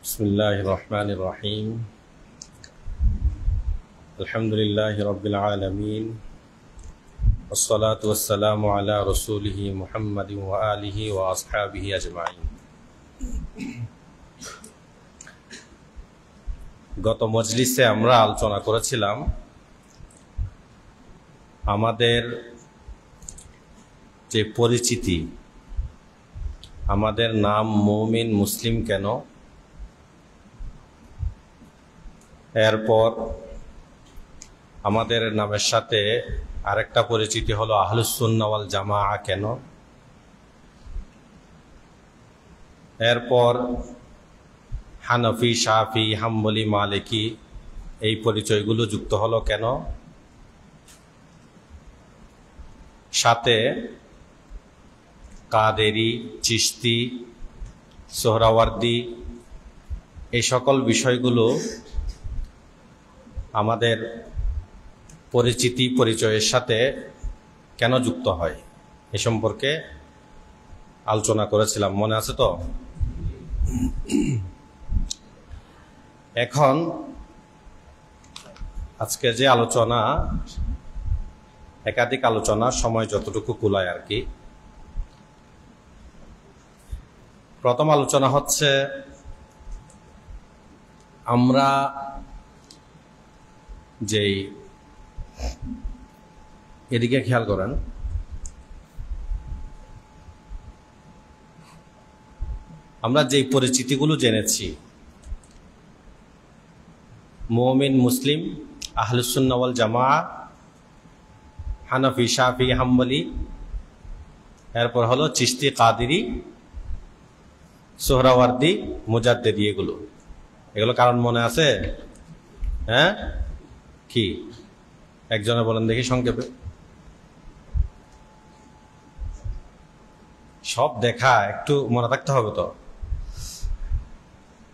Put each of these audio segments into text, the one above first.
বিসমিল্লাহির রহমানির রহিম। আলহামদুলিল্লাহি রাব্বিল আলামিন, ওয়াসসালাতু ওয়াসসালামু আলা রাসূলিহি মুহাম্মাদিন ওয়া আলিহি ওয়া আসহাবিহি আজমাইন। গত মজলিসে আমরা আলোচনা করেছিলাম আমাদের যে পরিচিতি, আমাদের নাম মুমিন মুসলিম কেন, এরপর আমাদের নামের সাথে আরেকটা পরিচিতি হলো আহলুস সুন্নাহ ওয়াল জামাআহ কেন, এরপর হানফি, শাফি, হাম্বলি, মালিকি এই পরিচয়গুলো যুক্ত হলো কেন, সাথে কাদেরি, চিশতি, সোহরাওয়ার্দী এই সকল বিষয়গুলো আমাদের পরিচিতি পরিচয়ের সাথে কেন যুক্ত হয় এ সম্পর্কে আলোচনা করেছিলাম, মনে আছে তো? এখন আজকে যে আলোচনা, একাধিক আলোচনা, সময় যতটুকু কুলায় আর কি। প্রথম আলোচনা হচ্ছে আমরা যেই, এদিকে খেয়াল করেন, আমরা যেই পরিচিতিগুলো জেনেছি, মুমিন মুসলিম, আহলুস সুন্নাহ ওয়াল জামাআহ, হানাফি, শাফি, হাম্বলি, এরপর হলো চিশতি, কাদেরি, সোহরাওয়ার্দী, মুজাদ্দিদি, এগুলো কারণ মনে আছে? হ্যাঁ, কি একজনে বলেন দেখি সংক্ষেপে। সব দেখা একটু মনে থাকতে হবে তো।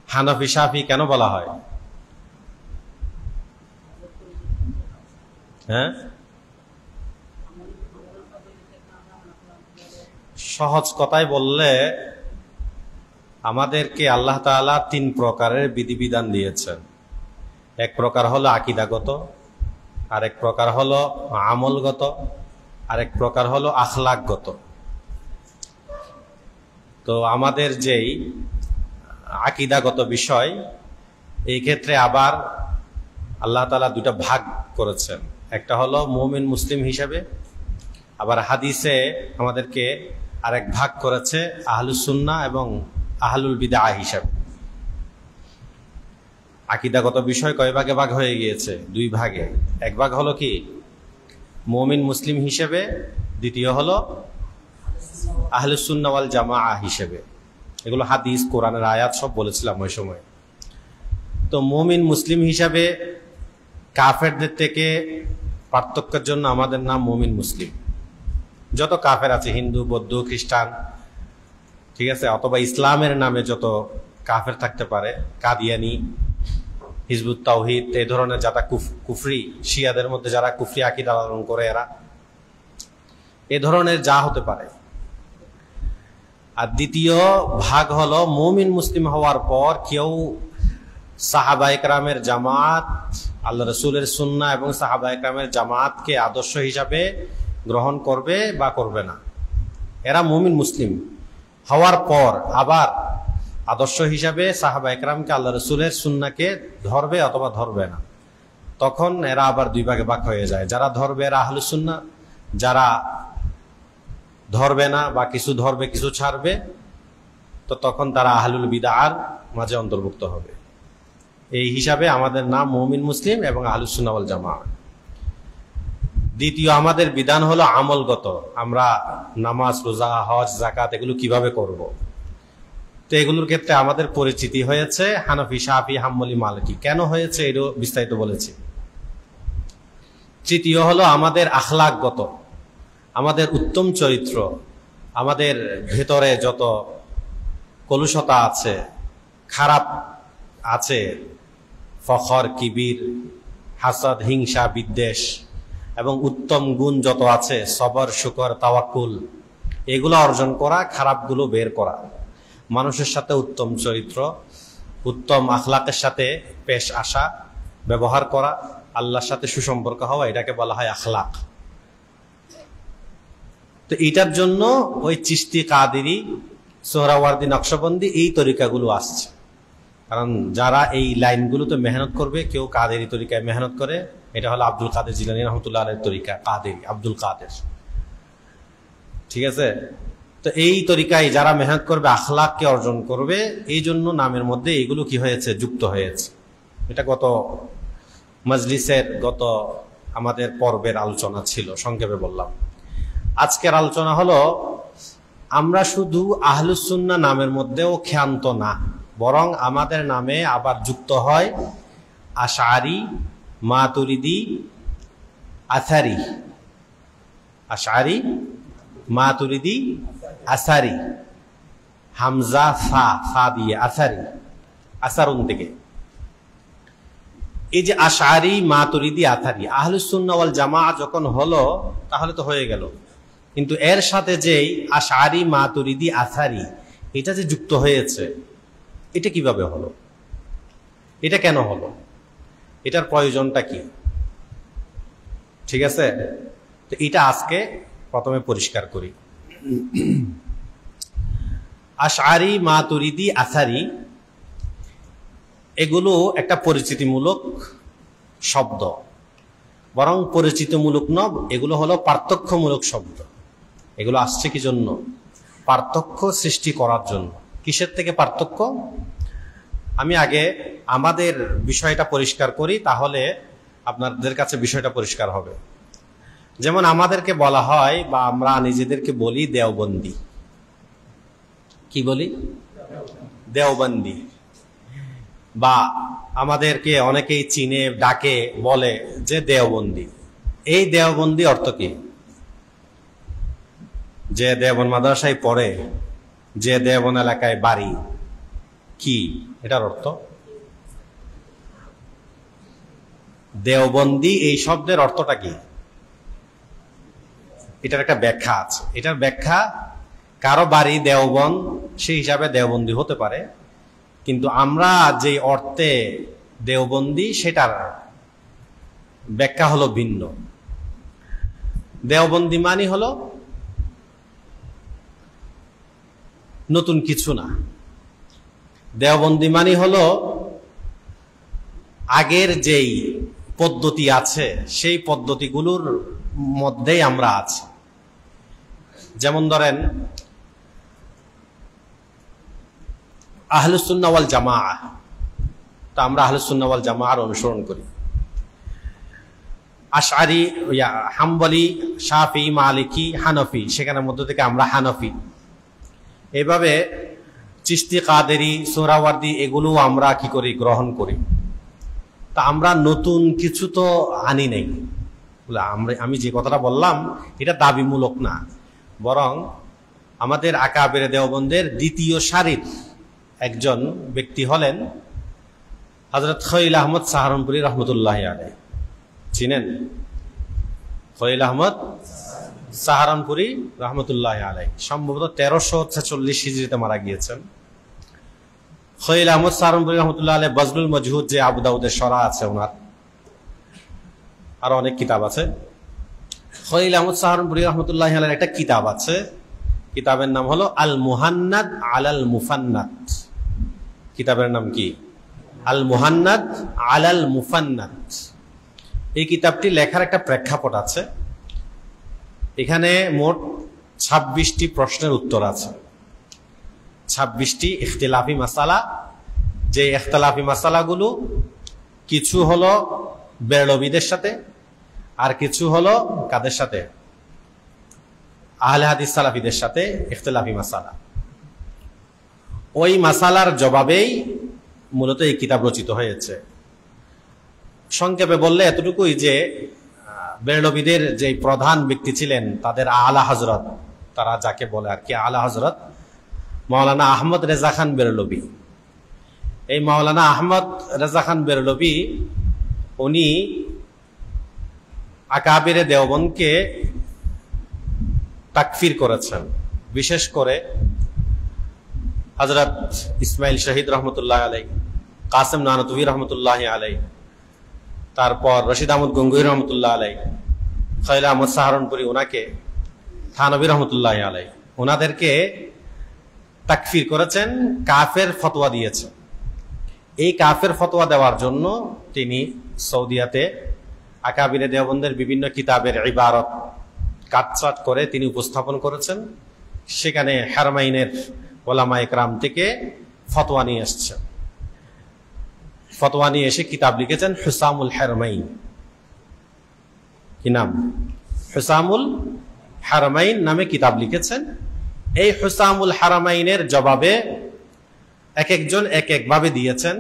হানাফি, শাফি কেন বলা হয়? হ্যাঁ, সহজ কথায় বললে আমাদেরকে আল্লাহ তাআলা 3 প্রকারের বিধিবিধান দিয়েছেন। এক প্রকার হলো আকীদাগত, আরেক প্রকার হলো আমলগত, আরেক প্রকার হলো আখলাকগত। তো আমাদের যেই আকীদাগত বিষয়, এই ক্ষেত্রে আবার আল্লাহ তাআলা 2টা ভাগ করেছেন। একটা হলো মুমিন মুসলিম হিসাবে, আবার হাদিসে আমাদেরকে আরেক ভাগ করেছে আহলুস সুন্নাহ এবং আহলুল বিদআহ হিসাবে। আকীদাগত বিষয় কয় ভাগে ভাগ হয়ে গিয়েছে? 2 ভাগে। এক ভাগ হলো কি মুমিন মুসলিম হিসেবে, দ্বিতীয় হলো আহলুস সুন্নাহ ওয়াল জামাআহ হিসেবে। এগুলো হাদিস, কোরআনের আয়াত সব বলেছিলাম ওই সময়। তো মুমিন মুসলিম হিসাবে কাফেরদের থেকে পার্থক্যের জন্য আমাদের নাম মুমিন মুসলিম। যত কাফের আছে, হিন্দু, বৌদ্ধ, খ্রিস্টান, ঠিক আছে, অথবা ইসলামের নামে যত কাফের থাকতে পারে, কাদিয়ানি, হিজবুত তাওহীদ, এই ধরনের যারা কুফরি, শিয়াদের মধ্যে যারা কুফরি আকীদা পালন করে, এরা এ ধরনের যা হতে পারে। আর দ্বিতীয় ভাগ হলো মুমিন মুসলিম হওয়ার পর কেউ সাহাবায়ে কেরামের জামাত, আল্লাহ রাসূলের সুন্নাহ এবং সাহাবায়ে কেরামের জামাতকে আদর্শ হিসাবে গ্রহণ করবে বা করবে না। এরা মুমিন মুসলিম হওয়ার পর আবার আদর্শ হিসাবে সাহাবায়ে কেরামকে, আল্লাহ রাসূলের সুন্নাহকে ধরবে অথবা ধরবে না। তখন এরা আবার 2 ভাগে ভাগ হয়ে যায়। যারা ধরবে এরা আহলুস সুন্নাহ, যারা ধরবে না বা কিছু ধরবে কিছু ছাড়বে, তো তখন তারা আহলুল বিদআর মাঝে অন্তর্ভুক্ত হবে। এই হিসাবে আমাদের নাম মুমিন মুসলিম এবং আহলুস সুন্নাহ ওয়াল জামাআহ। দ্বিতীয় আমাদের বিধান হলো আমলগত। আমরা নামাজ, রোজা, হজ, যাকাত এগুলো কিভাবে করব। তো এগুলোর ক্ষেত্রে আমাদের পরিচিতি হয়েছে হানাফি, শাফি, হাম্বলি, মালিকি। কেন হয়েছে এটাও বিস্তারিত বলেছি। তৃতীয় হলো আমাদের আখলাকগত, আমাদের উত্তম চরিত্র, আমাদের ভেতরে যত কলুষতা আছে, খারাপ আছে, ফখর, কিবির, হাসাদ, হিংসা, বিদ্বেষ, এবং উত্তম গুণ যত আছে, সবর, শুকর, তাওয়াক্কুল, এগুলো অর্জন করা, খারাপগুলো বের করা, মানুষের সাথে উত্তম চরিত্র, উত্তম আখলাকের সাথে পেশ আসা, ব্যবহার করা, আল্লাহর সাথে সুসম্পর্ক হওয়া, এটাকে বলা হয় আখলাক। তো এটার জন্য ওই চিশতি, কাদেরি, সোহরাওয়ার্দী, নকশবন্দি এই তরিকাগুলো আসছে। কারণ যারা এই লাইনগুলোতে মেহনত করবে, কেউ কাদেরি তরিকায় মেহনত করে, এটা হলো আব্দুল কাদের জিলানী রহমতুল্লাহ আলাইহির তরিকা, কাদেরি, আব্দুল কাদের। ঠিক আছে? তো এই তরিকায় যারা মেহনত করবে, আখলাককে অর্জন করবে, এই জন্য নামের মধ্যে এইগুলো কি হয়েছে, যুক্ত হয়েছে। এটা গত মজলিসের, গত আমাদের পর্বের আলোচনা ছিল, সংক্ষেপে বললাম। আজকের আলোচনা হলো, আমরা শুধু আহলুস সুন্নাহ নামের মধ্যেও ক্ষান্ত না, বরং আমাদের নামে আবার যুক্ত হয় আশআরী, মাতুরিদি, আসারি। আশআরী, মাতুরিদি, আসারি, হামজা সা দিয়ে আসারি, আসারুন থেকে। এই যে আশআরী, মাতুরিদি, আসারি, আহলুস সুন্নাহ ওয়াল জামাআহ যখন হলো, তাহলে তো হয়ে গেল। কিন্তু এর সাথে যে আশআরী, মাতুরিদি, আসারি, এটা যে যুক্ত হয়েছে, এটা কিভাবে হলো? এটা কেন হলো? এটার প্রয়োজনটা কি? ঠিক আছে? তো এটা আজকে প্রথমে পরিষ্কার করি। আশআরী, মাতুরিদি, আসারি এগুলো একটা পরিচিতিমূলক শব্দ, বরং পরিচিতিমূলক নয়, এগুলো হলো পার্থক্যমূলক শব্দ। এগুলো আসছে কি জন্য? পার্থক্য সৃষ্টি করার জন্য। কিসের থেকে পার্থক্য? আমি আগে আমাদের বিষয়টা পরিষ্কার করি, তাহলে আপনাদের কাছে বিষয়টা পরিষ্কার হবে। যেমন আমাদেরকে বলা হয়, বা আমরা নিজেদেরকে বলি দেওবন্দি। কি বলি? দেওবন্দি। বা আমাদেরকে অনেকেই চিনে, ডাকে, বলে যে দেওবন্দি। এই দেওবন্দি অর্থ কি? যে দেওবন্দ মাদ্রাসায় পড়ে, যে দেওবন্দ এলাকায় বাড়ি, কি এটার অর্থ? দেওবন্দি এই শব্দের অর্থটা কি? এটার একটা ব্যাখ্যা আছে। এটার ব্যাখ্যা, কারো বাড়ি দেওবন্দ, সেই হিসাবে দেওবন্দি হতে পারে, কিন্তু আমরা যে অর্থে দেওবন্দি, সেটার ব্যাখ্যা হলো ভিন্ন। দেওবন্দি মানে হলো নতুন কিছু না। দেওবন্দি মানে হলো আগের যেই পদ্ধতি আছে, সেই পদ্ধতিগুলোর মধ্যেই আমরা আছি। যেমন ধরেন, আহলুস সুন্নাহ ওয়াল জামাআহ, তো আমরা আহলুস সুন্নাহ ওয়াল জামাআহর অনুসরণ করি। আশআরী, হাম্বলি, শাফি, মালিকি, হানফি, সেখানের মধ্য থেকে আমরা হানফি। এইভাবে চিশতি, কাদেরি, সোহরাওয়ার্দী এগুলো আমরা কি করি? গ্রহণ করি। তা আমরা নতুন কিছু তো আনি নাই। আমি যে কথাটা বললাম, এটা দাবিমূলক না, বরং আমাদের আকাবের দেওবন্দের দ্বিতীয় সারির একজন ব্যক্তি হলেন হযরত খলিল আহমদ সাহারানপুরী রহমতুল্লাহ আলাইহি। চিনেন খলিল আহমদ সাহারানপুরী রহমতুল্লাহ আলাইহি? সম্ভবত 1346 হিজরিতে মারা গিয়েছেন। খলিল আহমদ সাহারানপুরী রহমতুল্লাহ আলাইহি বজলুল মজহুদ, যে আবু দাউদের শরা আছে ওনার, আরো অনেক কিতাব আছে। খলিল আহমদ সাহারানপুরী রহমতুল্লাহ আলাইহির একটা কিতাব আছে, কিতাবের নাম হলো আল মুহান্নাদ আলাল মুফান্নাদ। কিতাবের নাম কি? আল মুহান্নাদ আলাল মুফান্নাদ। এই কিতাবটি লেখার একটা প্রেক্ষাপট আছে। এখানে মোট 26টি প্রশ্নের উত্তর আছে, 26টি ইখতিলাফি মাসালা। যে ইখতিলাফি মাসালাগুলো কিছু হলো বেরলভীদের সাথে, আর কিছু হলো কাদের সাথে? আহলে হাদিস সালাফিদের সাথে ইখতিলাফি মাসালা। ওই মাসালার জবাবেই মূলত এই কিতাব রচিত হয়েছে। সংক্ষেপে বললে এতটুকুই যে বেরলভীদের যে প্রধান ব্যক্তি ছিলেন, তাদের আলা হযরত, তারা যাকে বলে আর কি আলা হযরত মাওলানা আহমদ রেজা খান বেরলভী। এই মাওলানা আহমদ রেজা খান বেরলভী, উনি আকাবিরে দেওবন্দকে তাকফির করেছেন, বিশেষ করে হযরত ইসমাইল শহীদ রহমতুল্লাহ আলাই, কাসেম নানতুভি রহমতুল্লাহ আলাই, তারপর রশিদ আহমদ গঙ্গুহি রহমতুল্লাহ আলাই, খলিল আহমদ সাহারনপুরি, ওনাকে থানবী রহমতুল্লাহ আলাই, ওনাদেরকে তাকফির করেছেন, কাফের ফতোয়া দিয়েছেন। এই কাফের ফতোয়া দেওয়ার জন্য তিনি সৌদিয়াতে আকাবিরে দেওবন্দের বিভিন্ন কিতাবের ইবারত কাটছাট করে তিনি উপস্থাপন করেছেন। সেখানে হারমাইনের ওলামা ইকরাম থেকে ফতোয়া নিয়ে এসছেন। ফতোয়া নিয়ে এসে কিতাব লিখেছেন হুসামুল হারমাইন। কি নাম? হুসামুল হারমাইন নামে কিতাব লিখেছেন। এই হুসামুল হারামাইনের জবাবে এক একজন এক এক ভাবে দিয়েছেন।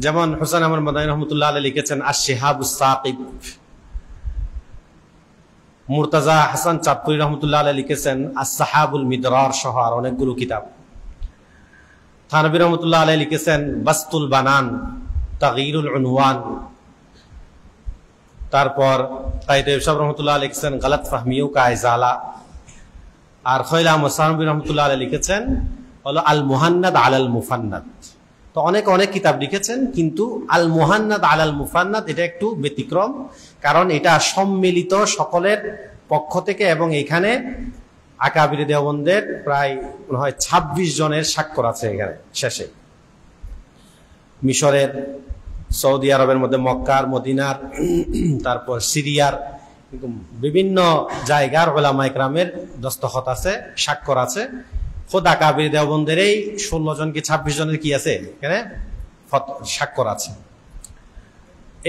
যেমন হুসাইন আহমদ মাদানী রহমতুল্লাহ আলাইহি লিখেছেন আশ-শিহাবুস সাকিব, মুর্তাজা হাসান চাঁদপুরি রহমতুল্লাহ আলাইহি লিখেছেন আস-সাহাবুল মিদরার সহ আর অনেকগুলো কিতাব। থানবী রহমতুল্লাহ আলাইহি লিখেছেন বাসতুল বানান, তাগয়িরুল উনওয়ান। তারপর তাইয়িব সাহেব রহমতুল্লাহ আলাইহি লিখেছেন গলত ফাহমিয়ু কা ইজালা। আর খলিল আহমদ সাহারনপুরি রহমতুল্লাহ আলাইহি লিখেছেন হলো আল মুহান্নাদ আলাল মুফান্নাদ। তো অনেক কিতাব লিখেছেন, কিন্তু আল মুহান্নাদ আলাল মুফান্নাদ এটা একটু ব্যতিক্রম, কারণ এটা সম্মিলিত সকলের পক্ষ থেকে, এবং এখানে আকাবিরে দেওবন্দের প্রায় মনে হয় 26 জনের স্বাক্ষর আছে এখানে শেষে। মিশরের, সৌদি আরবের মধ্যে মক্কার, মদিনার, তারপর সিরিয়ার বিভিন্ন জায়গার ওলামা ইকরামের দস্তখত আছে, স্বাক্ষর আছে। খোদ আকাবির দেওবন্দের এই 16 জন কি 26 জনের কি আছে এখানে স্বাক্ষর আছে।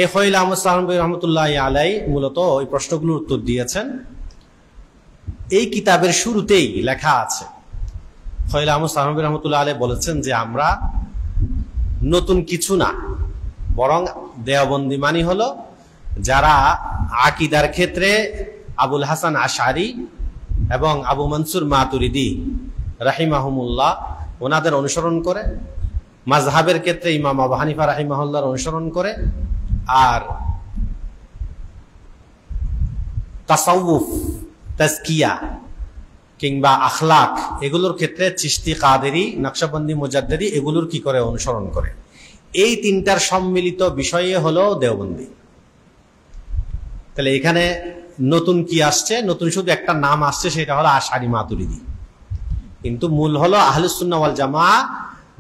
এই খলিল আহমদ সাহারনপুরি রহমতুল্লাহ আলাই মূলত ওই প্রশ্নগুলোর উত্তর দিয়েছেন। এই কিতাবের শুরুতেই লেখা আছে, খলিল আহমদ সাহারনপুরি রহমতুল্লাহ আলাই বলেছেন যে আমরা নতুন কিছু না, বরং দেওবন্দি মানি হলো যারা আকিদার ক্ষেত্রে আবুল হাসান আশআরি এবং আবু মনসুর মাতুরিদি রাহিমাহুমুল্লাহ ওনাদের অনুসরণ করে, মাযহাবের ক্ষেত্রে ইমাম আবু হানিফা রাহিমাহুল্লাহর অনুসরণ করে, আর তাসাউফ, তাজকিয়া কিংবা আখলাক এগুলোর ক্ষেত্রে চিশতি, কাদেরি, নকশবন্দি, মুজাদ্দিদি এগুলোর কি করে অনুসরণ করে। এই তিনটার সম্মিলিত বিষয়ে হলো দেওবন্দি। তাহলে এখানে নতুন কি আসছে? নতুন শুধু একটা নাম আসছে, সেটা হলো আশআরি মাতুরিদি, কিন্তু মূল হলো আহলুস সুন্নাহ ওয়াল জামাআহ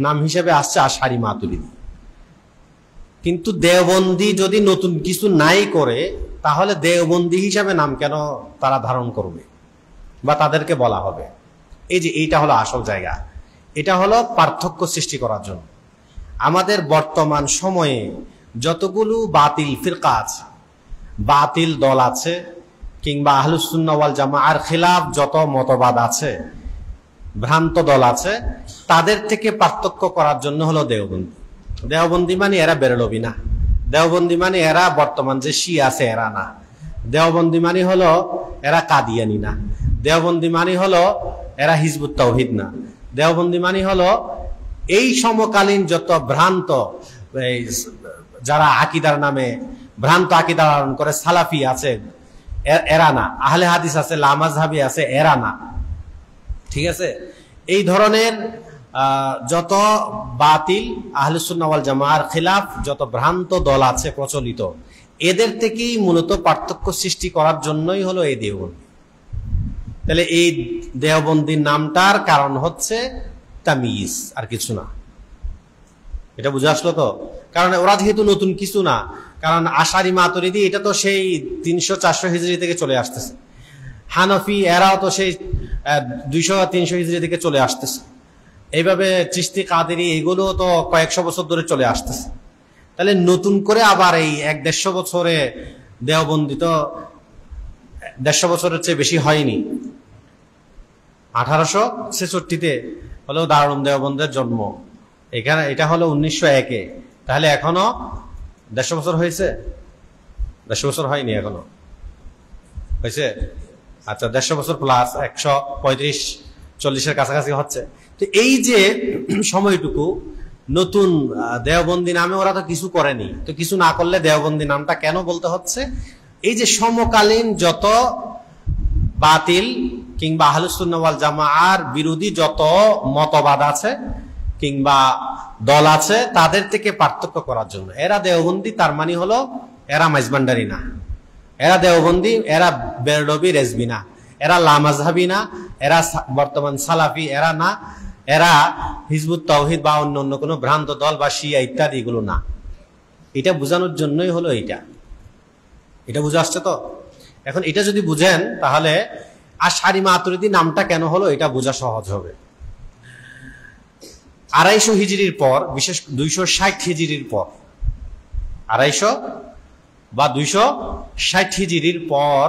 নাম হিসেবে আসছে আশআরি মাতুরিদি। কিন্তু দেওবন্দি যদি নতুন কিছু নাই করে, তাহলে দেওবন্দি হিসাবে নাম কেন তারা ধারণ করবে বা তাদেরকে বলা হবে? এই যে এইটা হলো আসল জায়গা, এটা হলো পার্থক্য সৃষ্টি করার জন্য। আমাদের বর্তমান সময়ে যতগুলো বাতিল ফিরকা আছে, বাতিল দল আছে, কিংবা আহলুস সুন্নাহ ওয়াল জামাআর খিলাফ যত মতবাদ আছে, ভ্রান্ত দল আছে, তাদের থেকে পার্থক্য করার জন্য হলো দেওবন্দি। দেওবন্দি মানে এরা বেরলবি না, দেওবন্দি মানে এরা বর্তমান যে শিয়া আছে এরা না, দেওবন্দি মানে হলো এরা কাদিয়ানি না, দেওবন্দি মানে হলো এরা হিজবুত তাওহীদ না, দেওবন্দি মানে হলো এই সমকালীন যত ভ্রান্ত যারা আকিদার নামে ভ্রান্ত আকিদা ধারণ করে, সালাফি আছে এরা না, আহলে হাদিস আছে, লামাযহাবি আছে এরা না। ঠিক আছে? এই ধরনের যত বাতিল আহলুস সুন্নাহ ওয়াল জামাআর খিলাফ যত ভ্রান্ত দল আছে প্রচলিত, এদের থেকেই মূলত পার্থক্য সৃষ্টি করার জন্যই হলো এই দেওবন্দি। তাহলে এই দেওবন্দির নামটার কারণ হচ্ছে তামিজ, আর কিছু না। এটা বুঝে আসলো তো? কারণ ওরা যেহেতু নতুন কিছু না, কারণ আশআরি মাতুরিদি এটা তো সেই 300-400 হিজরি থেকে চলে আসতেছে, হানফি এরাও তো সেই 200-300 হিজরি থেকে চলে আসতেছে, এইভাবে চিশতি, কাদেরি এগুলো তো কয়েকশো বছর ধরে চলে আসতেছে। তাহলে নতুন করে আবার এই 100-150 বছরে দেওবন্দি তো 150 বছরের চেয়ে বেশি হয়নি। 1866-তে হলো দারুল উলুম দেওবন্দের জন্ম, এখানে এটা হলো 1901-এ। তাহলে এখনো 150 বছর হয়েছে? 150 বছর হয়নি, এখনো হয়েছে। আচ্ছা, 150 বছর প্লাস 135-40-এর কাছাকাছি হচ্ছে। তো এই যে সময়টুকু নতুন দেওবন্দি নামে ওরা তো কিছু করেনি, তো কিছু না করলে দেওবন্দি নামটা কেন বলতে হচ্ছে? এই যে সমকালীন যত বাতিল কিংবা আহলুস সুন্নাহ ওয়াল জামাআর বিরোধী যত মতবাদ আছে কিংবা দল আছে তাদের থেকে পার্থক্য করার জন্য। এরা দেওবন্দি, তার মানে হলো এরা মাইজবান্ডারি না, এরা দেওবন্দি, এরা বেরলভি রেজবি না, এরা লামাজহাবি না, এরা বর্তমান সালাফি এরা না, এরা হিজবুত তাওহীদ বা অন্য অন্য কোনো ভ্রান্ত দল বা শিয়া ইত্যাদি এগুলো না। এটা বোঝানোর জন্যই হলো এটা বুঝে আসছে তো। এখন এটা যদি বুঝেন তাহলে আশআরী মাতুরিদি নামটা কেন হলো এটা বোঝা সহজ হবে। 250 হিজরির পর, বিশেষ 260 হিজরির পর, 250 বা 260 হিজরির পর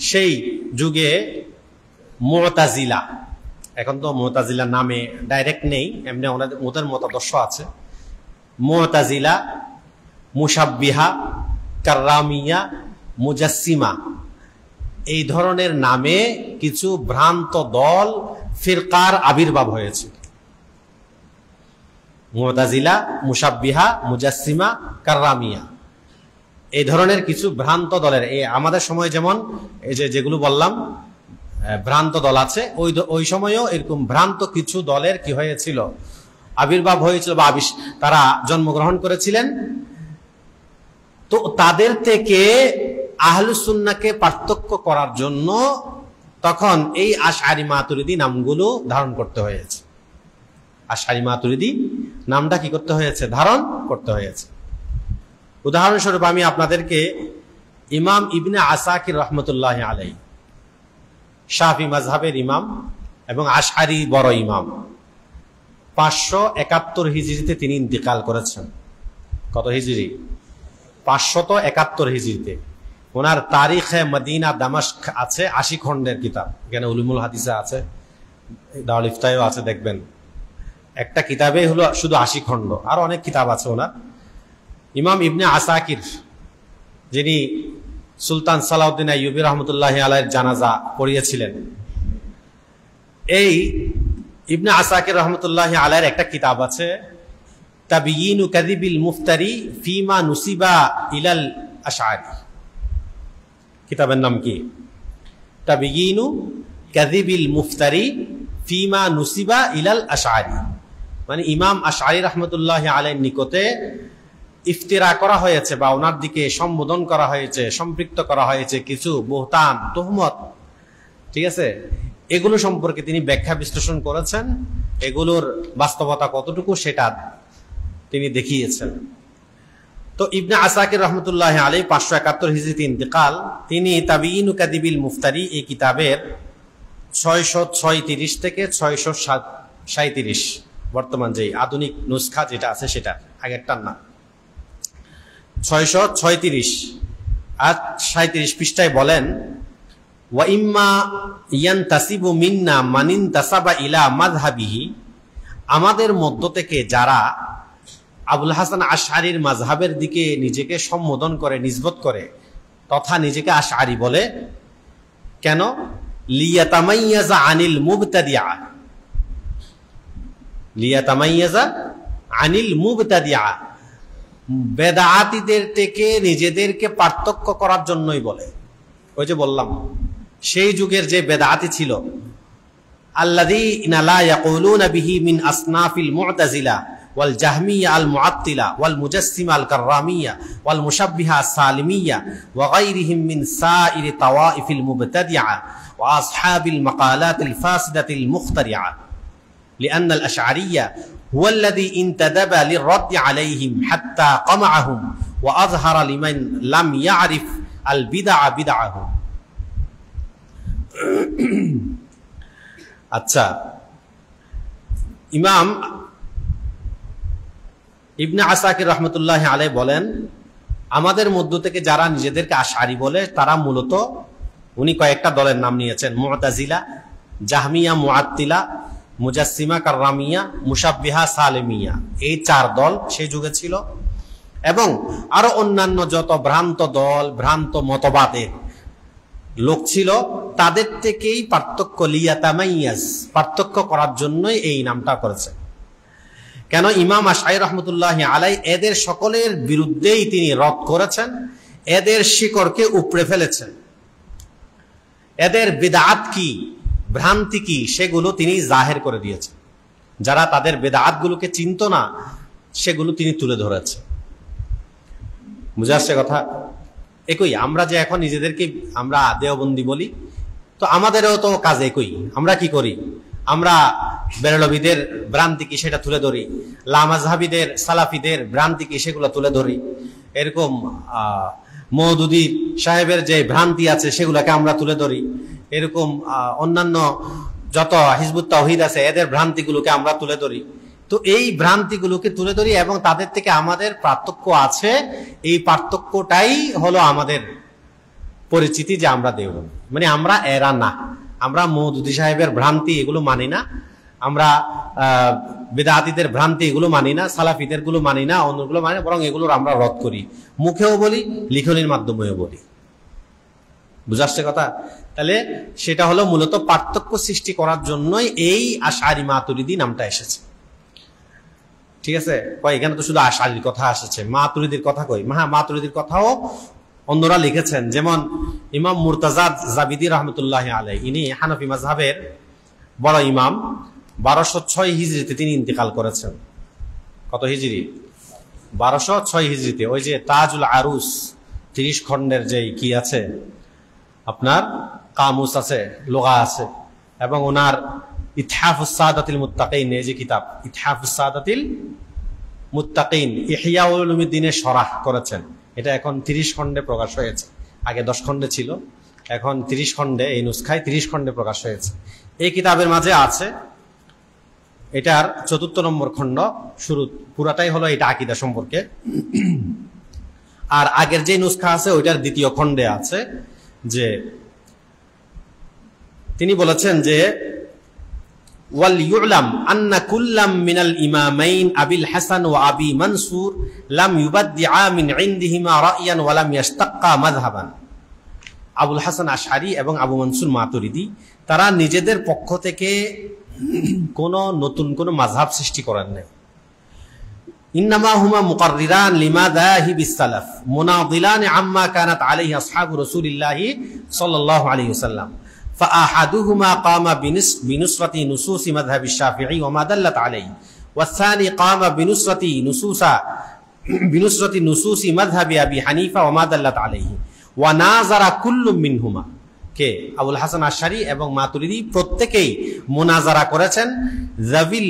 সেই যুগে মুতাজিলা, এখন তো মুতাজিলা নামে ডাইরেক্ট নেই, এমনি ওদের মতাদর্শ আছে, মুতাজিলা, মুশাব্বিহা, কাররামিয়া, মুজাসসিমা, এই ধরনের নামে কিছু ভ্রান্ত দল ফিরকার আবির্ভাব হয়েছে। মুতাজিলা, মুশাব্বিহা, মুজাসসিমা, কাররামিয়া, এই ধরনের কিছু ভ্রান্ত দলের, এই আমাদের সময় যেমন এই যেগুলো বললাম ভ্রান্ত দল আছে, ওই সময়ও এরকম ভ্রান্ত কিছু দলের কি হয়েছিল, আবির্ভাব হয়েছিল বা তারা জন্মগ্রহণ করেছিলেন। তো তাদের থেকে আহলুস সুন্নাহকে পার্থক্য করার জন্য তখন এই আশআরী মাতুরিদি নামগুলো ধারণ করতে হয়েছে। আশআরী মাতুরিদি নামটা কি করতে হয়েছে, ধারণ করতে হয়েছে। উদাহরণস্বরূপ আমি আপনাদেরকে ইমাম ইবনে আসাকির রহমতুল্লাহ আলাইহি, শাফি মাযহাবের ইমাম এবং আশআরী বড় ইমাম, 571 হিজরিতে তিনি ইন্তিকাল করেছেন। কত হিজরি? 571 হিজরিতে। ওনার তারিখে মদিনা দামাস্ক আছে, 80 খণ্ডের কিতাব, এখানে উলুমুল হাদিসে আছে, দারুল ইফতায়ও আছে, দেখবেন একটা কিতাবে হলো শুধু 80 খণ্ড, আর অনেক কিতাব আছে ওনার। ইমাম ইবনে আসাকির, যিনি সুলতান সালাউদ্দিন আইয়ুবী রহমতুল্লাহ আলাইহির জানাজা পড়িয়েছিলেন, এই ইবনে আসাকির রহমতুল্লাহ আলাইহির একটা কিতাব আছে, তাবিয়িনু কাযিবিল মুফতারি ফিমা নুসিবা ইলাল আশআরী। কিতাবের নাম কি? তাবিয়িনু কাযিবিল মুফতারি ফিমা নুসিবা ইলাল আশআরী, মানে ইমাম আশআরী রহমতুল্লাহ আলাইহির নিকটে ইফতিরা করা হয়েছে বা ওনার দিকে সম্বোধন করা হয়েছে, সম্পৃক্ত করা হয়েছে কিছু বুহতান, তুহমত, ঠিক আছে, এগুলো সম্পর্কে তিনি ব্যাখ্যা বিশ্লেষণ করেছেন। এগুলোর বাস্তবতা কতটুকু সেটা তিনি দেখিয়েছেন। তো ইবনে আসাকির রহমতুল্লাহ আলাইহি 571 হিজরিতে ইন্তেকাল। তিনি তাবিয়িনু কাযিবিল মুফতারি এই কিতাবের 636 থেকে 637, বর্তমান যে আধুনিক নুসখা যেটা আছে সেটা, আগেরটার না, 636 আর 37 পৃষ্ঠায় বলেন, ওয়া ইম্মা ইয়ানতাসিবু মিন্না মান ইনতাসাবা ইলা মাযহাবিহি, আমাদের মধ্য থেকে যারা আবুল হাসান আশআরীর মাযহাবের দিকে নিজেকে সম্বোধন করে, নিসবত করে, তথা নিজেকে আশআরী বলে, কেন? লিয়াতামাইয়াজা আনিল মুবতাদিআ, লিয়াতামাইয়াজা আনিল মুবতাদিআ, বেদাতীদের থেকে নিজেদেরকে পার্থক্য করার জন্যই বলে। ওই যে বললাম সেই যুগের যে বেদাতি ছিল, আল্লাযীনা লা ইয়াকুলুনা বিহি মিন আসনাফিল মু'তাজিলা ওয়াল জাহমিয়া আল মুআত্তিলা ওয়াল মুজাসসিমা আল কাররামিয়া ওয়াল মুশাব্বিহা আস সালিমিয়া ওয়া গায়রিহিম মিন সাইরি তাওয়াইফিল মুবতাদিআ ওয়া আসহাবিল মাকালাতিল ফাসিদাতিল মুখতারিআ, লিআন্না আল আশআরিয়্যা হুয়া আল্লাযী ইনতাদাবা লিরদ্দ আলাইহিম হাত্তা কামাআহুম ওয়া আযহারা লিমান লাম ইয়ারিফ আল বিদআ বিদআহু। আচ্ছা, ইমাম ইবনে আসাকির রহমতুল্লাহ আলাইহি বলেন, আমাদের মধ্য থেকে যারা নিজেদেরকে আশআরী বলে তারা মূলত, উনি কয়েকটা দলের নাম নিয়েছেন, মু'তাজিলা, জাহমিয়া, মুআত্তিলা, মুজাসসিমা, কাররামিয়া, মুশাব্বিহা, সালিমিয়া, এই 4 দল সেই যুগে ছিল। এবং আরো অন্যান্য যত ভ্রান্ত দল, ভ্রান্ত মতবাদের লোক ছিল, তাদের থেকেই পার্থক্য, লিয়াতামাইয়াজ, পার্থক্য করার জন্যই এই নামটা করেছে। কেন? ইমাম আশআরী রহমতুল্লাহ আলাইহি এদের সকলের বিরুদ্ধেই তিনি রদ করেছেন, এদের শিকড়কে উপড়ে ফেলেছেন। এদের বিদআত কি, ভ্রান্তি কি, সেগুলো তিনি জাহের করে দিয়েছেন। যারা তাদের বিদআত গুলোকে চিনত না, সেগুলো তিনি তুলে ধরেছেন। বুঝে আসছে কথা? একই আমরা যে এখন নিজেদেরকে আমরা দেওবন্দি বলি, তো আমাদেরও তো কাজ একই। আমরা কি করি? আমরা বেরলভীদের ভ্রান্তি কি সেটা তুলে ধরি, লামাজহাবিদের সালাফিদের ভ্রান্তি কি সেগুলো তুলে ধরি, এরকম মওদুদী সাহেবের যে ভ্রান্তি আছে সেগুলোকে আমরা তুলে ধরি, এরকম অন্যান্য যত হিজবুত তাওহীদ আছে এদের ভ্রান্তিগুলোকে আমরা তুলে ধরি। তো এই ভ্রান্তিগুলোকে তুলে ধরি এবং তাদের থেকে আমাদের পার্থক্য আছে, এই পার্থক্যটাই হলো আমাদের পরিচিতি যে আমরা দেওবন্দি, মানে আমরা এরা না। আমরা মওদুদী সাহেবের ভ্রান্তি এগুলো মানি না, আমরা বিদআতীদের ভ্রান্তি এগুলো মানি না, সালাফিদের গুলো মানি না, অন্যগুলো মানি না, বরং এগুলোর আমরা রদ করি, মুখেও বলি, লিখনির মাধ্যমেও বলি। বুঝাচ্ছে কথা? তাহলে সেটা হলো মূলত পার্থক্য সৃষ্টি করার জন্যই এই আশআরী মাতুরিদি নামটা এসেছে। ঠিক আছে? কয় এখানে তো শুধু আশআরীর কথা এসেছে, মাতুরিদির কথা কই? মাতুরিদির কথাও অন্যরা লিখেছেন, যেমন ইমাম মুরতাজা জাবিদি রহমতুল্লাহি আলাইহি, ইনি হানাফি মাযহাবের বড় ইমাম। 1206 হিজরিতে তিনি ইন্তেকাল করেছেন। কত হিজরি? 1206 হিজরিতে। ওই যে তাজুল আরুস 30 খণ্ডের যে কি আছে আপনার কামুস আছে, লুগা আছে, এবং ওনার ইতহাফুস সাদাতিল মুত্তাকিন, এই যে কিতাব ইতহাফুস সাদাতিল মুত্তাকিন, ইহয়া উলুমিদ্দিনের শরহ করেছেন। এটা এখন 30 খণ্ডে প্রকাশ হয়েছে, আগে 10 খণ্ডে ছিল, এখন 30 খণ্ডে, এই নুসখায় 30 খণ্ডে প্রকাশ হয়েছে। এই কিতাবের মাঝে আছে, এটার 4 নম্বর খণ্ড, শুরু পুরাটাই হলো এটা আকীদা সম্পর্কে। আর আগের যে নুসখা আছে ওইটার 2য় খণ্ডে আছে যে তিনি বলেছেন যে ওয়াল ইউলাম আন্না কুল্লাম মিনাল ইমামাইন আবিল হাসান ওয়া আবি মানসুর লাম ইউবাদদিআ মিন ইনদিহিমা রা'য়ান ওয়া লাম ইয়াশতাক্কা মাযহাবান। আবুল হাসান আশআরী এবং আবু মানসুর মাতুরিদি তারা নিজেদের পক্ষ থেকে কোনো নতুন কোনো মাযহাব সৃষ্টি করেন নাই। ইন্নামা হুমা মুকাররিরান লিমা যাহিবিস সালাফ মুনাদিলান আম্মা কানাত আলাইহি আসহাবু রাসূলিল্লাহি সাল্লাল্লাহু আলাইহি ওয়াসাল্লাম। فأحدهما قام بنصرة نصوص مذهب الشافعي وما دلت عليه، والثاني قام بنصرة نصوص مذهب أبي حنيفة وما دلت عليه، وناظر كل منهما কে আবুল হাসান আশআরী এবং মাতুরিদি প্রত্যেকেই মুনাজারা করেছেন যাবিল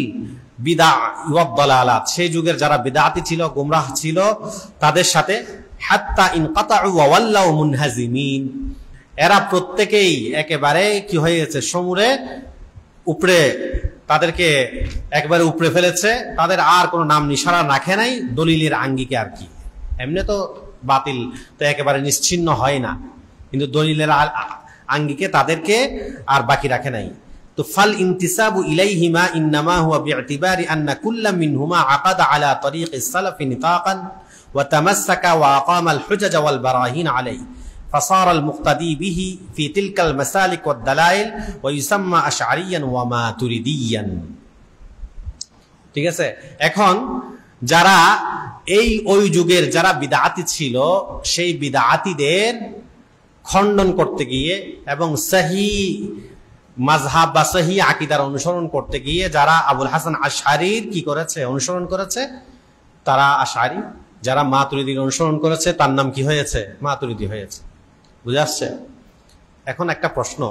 বিদআ ওয়াদ দালালাত, সেই যুগের যারা বিদআতি ছিল, গোমরাহ ছিল, তাদের সাথে হাত্তা ইনকাতাউ ওয়া ওয়াল্লাউ মুনহাজিমিন, এরা প্রত্যেকেই একেবারে কি হয়ে গেছে, সমূরে উপরে, তাদেরকে একবারে উপরে ফেলেছে, তাদের আর কোনো নাম নিশানা রাখে নাই, দলিলের আঙ্গিকে আর কি। এমনি তো বাতিল তো একেবারে নিশ্চিহ্ন হয় না, কিন্তু দলিলের আঙ্গিকে তাদেরকে আর বাকি রাখে নাই। তো ফাল ইনতিসাবু ইলাইহিমা ইন্নামা হুয়া বিইতিবারি আন্না কুল্লা মিনহুমা আকাদা আলা তরিকিস সালাফি নিতাকান ওয়া তামাসসাকা ওয়া আকামা আল হুজাজ ওয়াল বারাহিন আলাইহি فصار المقتدي به في تلك المسالك والدلائل ويسمى أشعريا وماتريديا। ঠিক আছে? এখন যারা এই ওই যুগের যারা বিদআতি ছিল, সেই বিদআতিদের খণ্ডন করতে গিয়ে এবং সহি মাযহাব বা সহি আকীদার অনুসরণ করতে গিয়ে যারা আবুল হাসান আশআরীর কি করেছে, অনুসরণ করেছে, তারা আশআরী। যারা মাতুরিদির অনুসরণ করেছে তার নাম কি হয়েছে? মাতুরিদি হয়েছে। বুঝে আসছে? এখন একটা প্রশ্ন,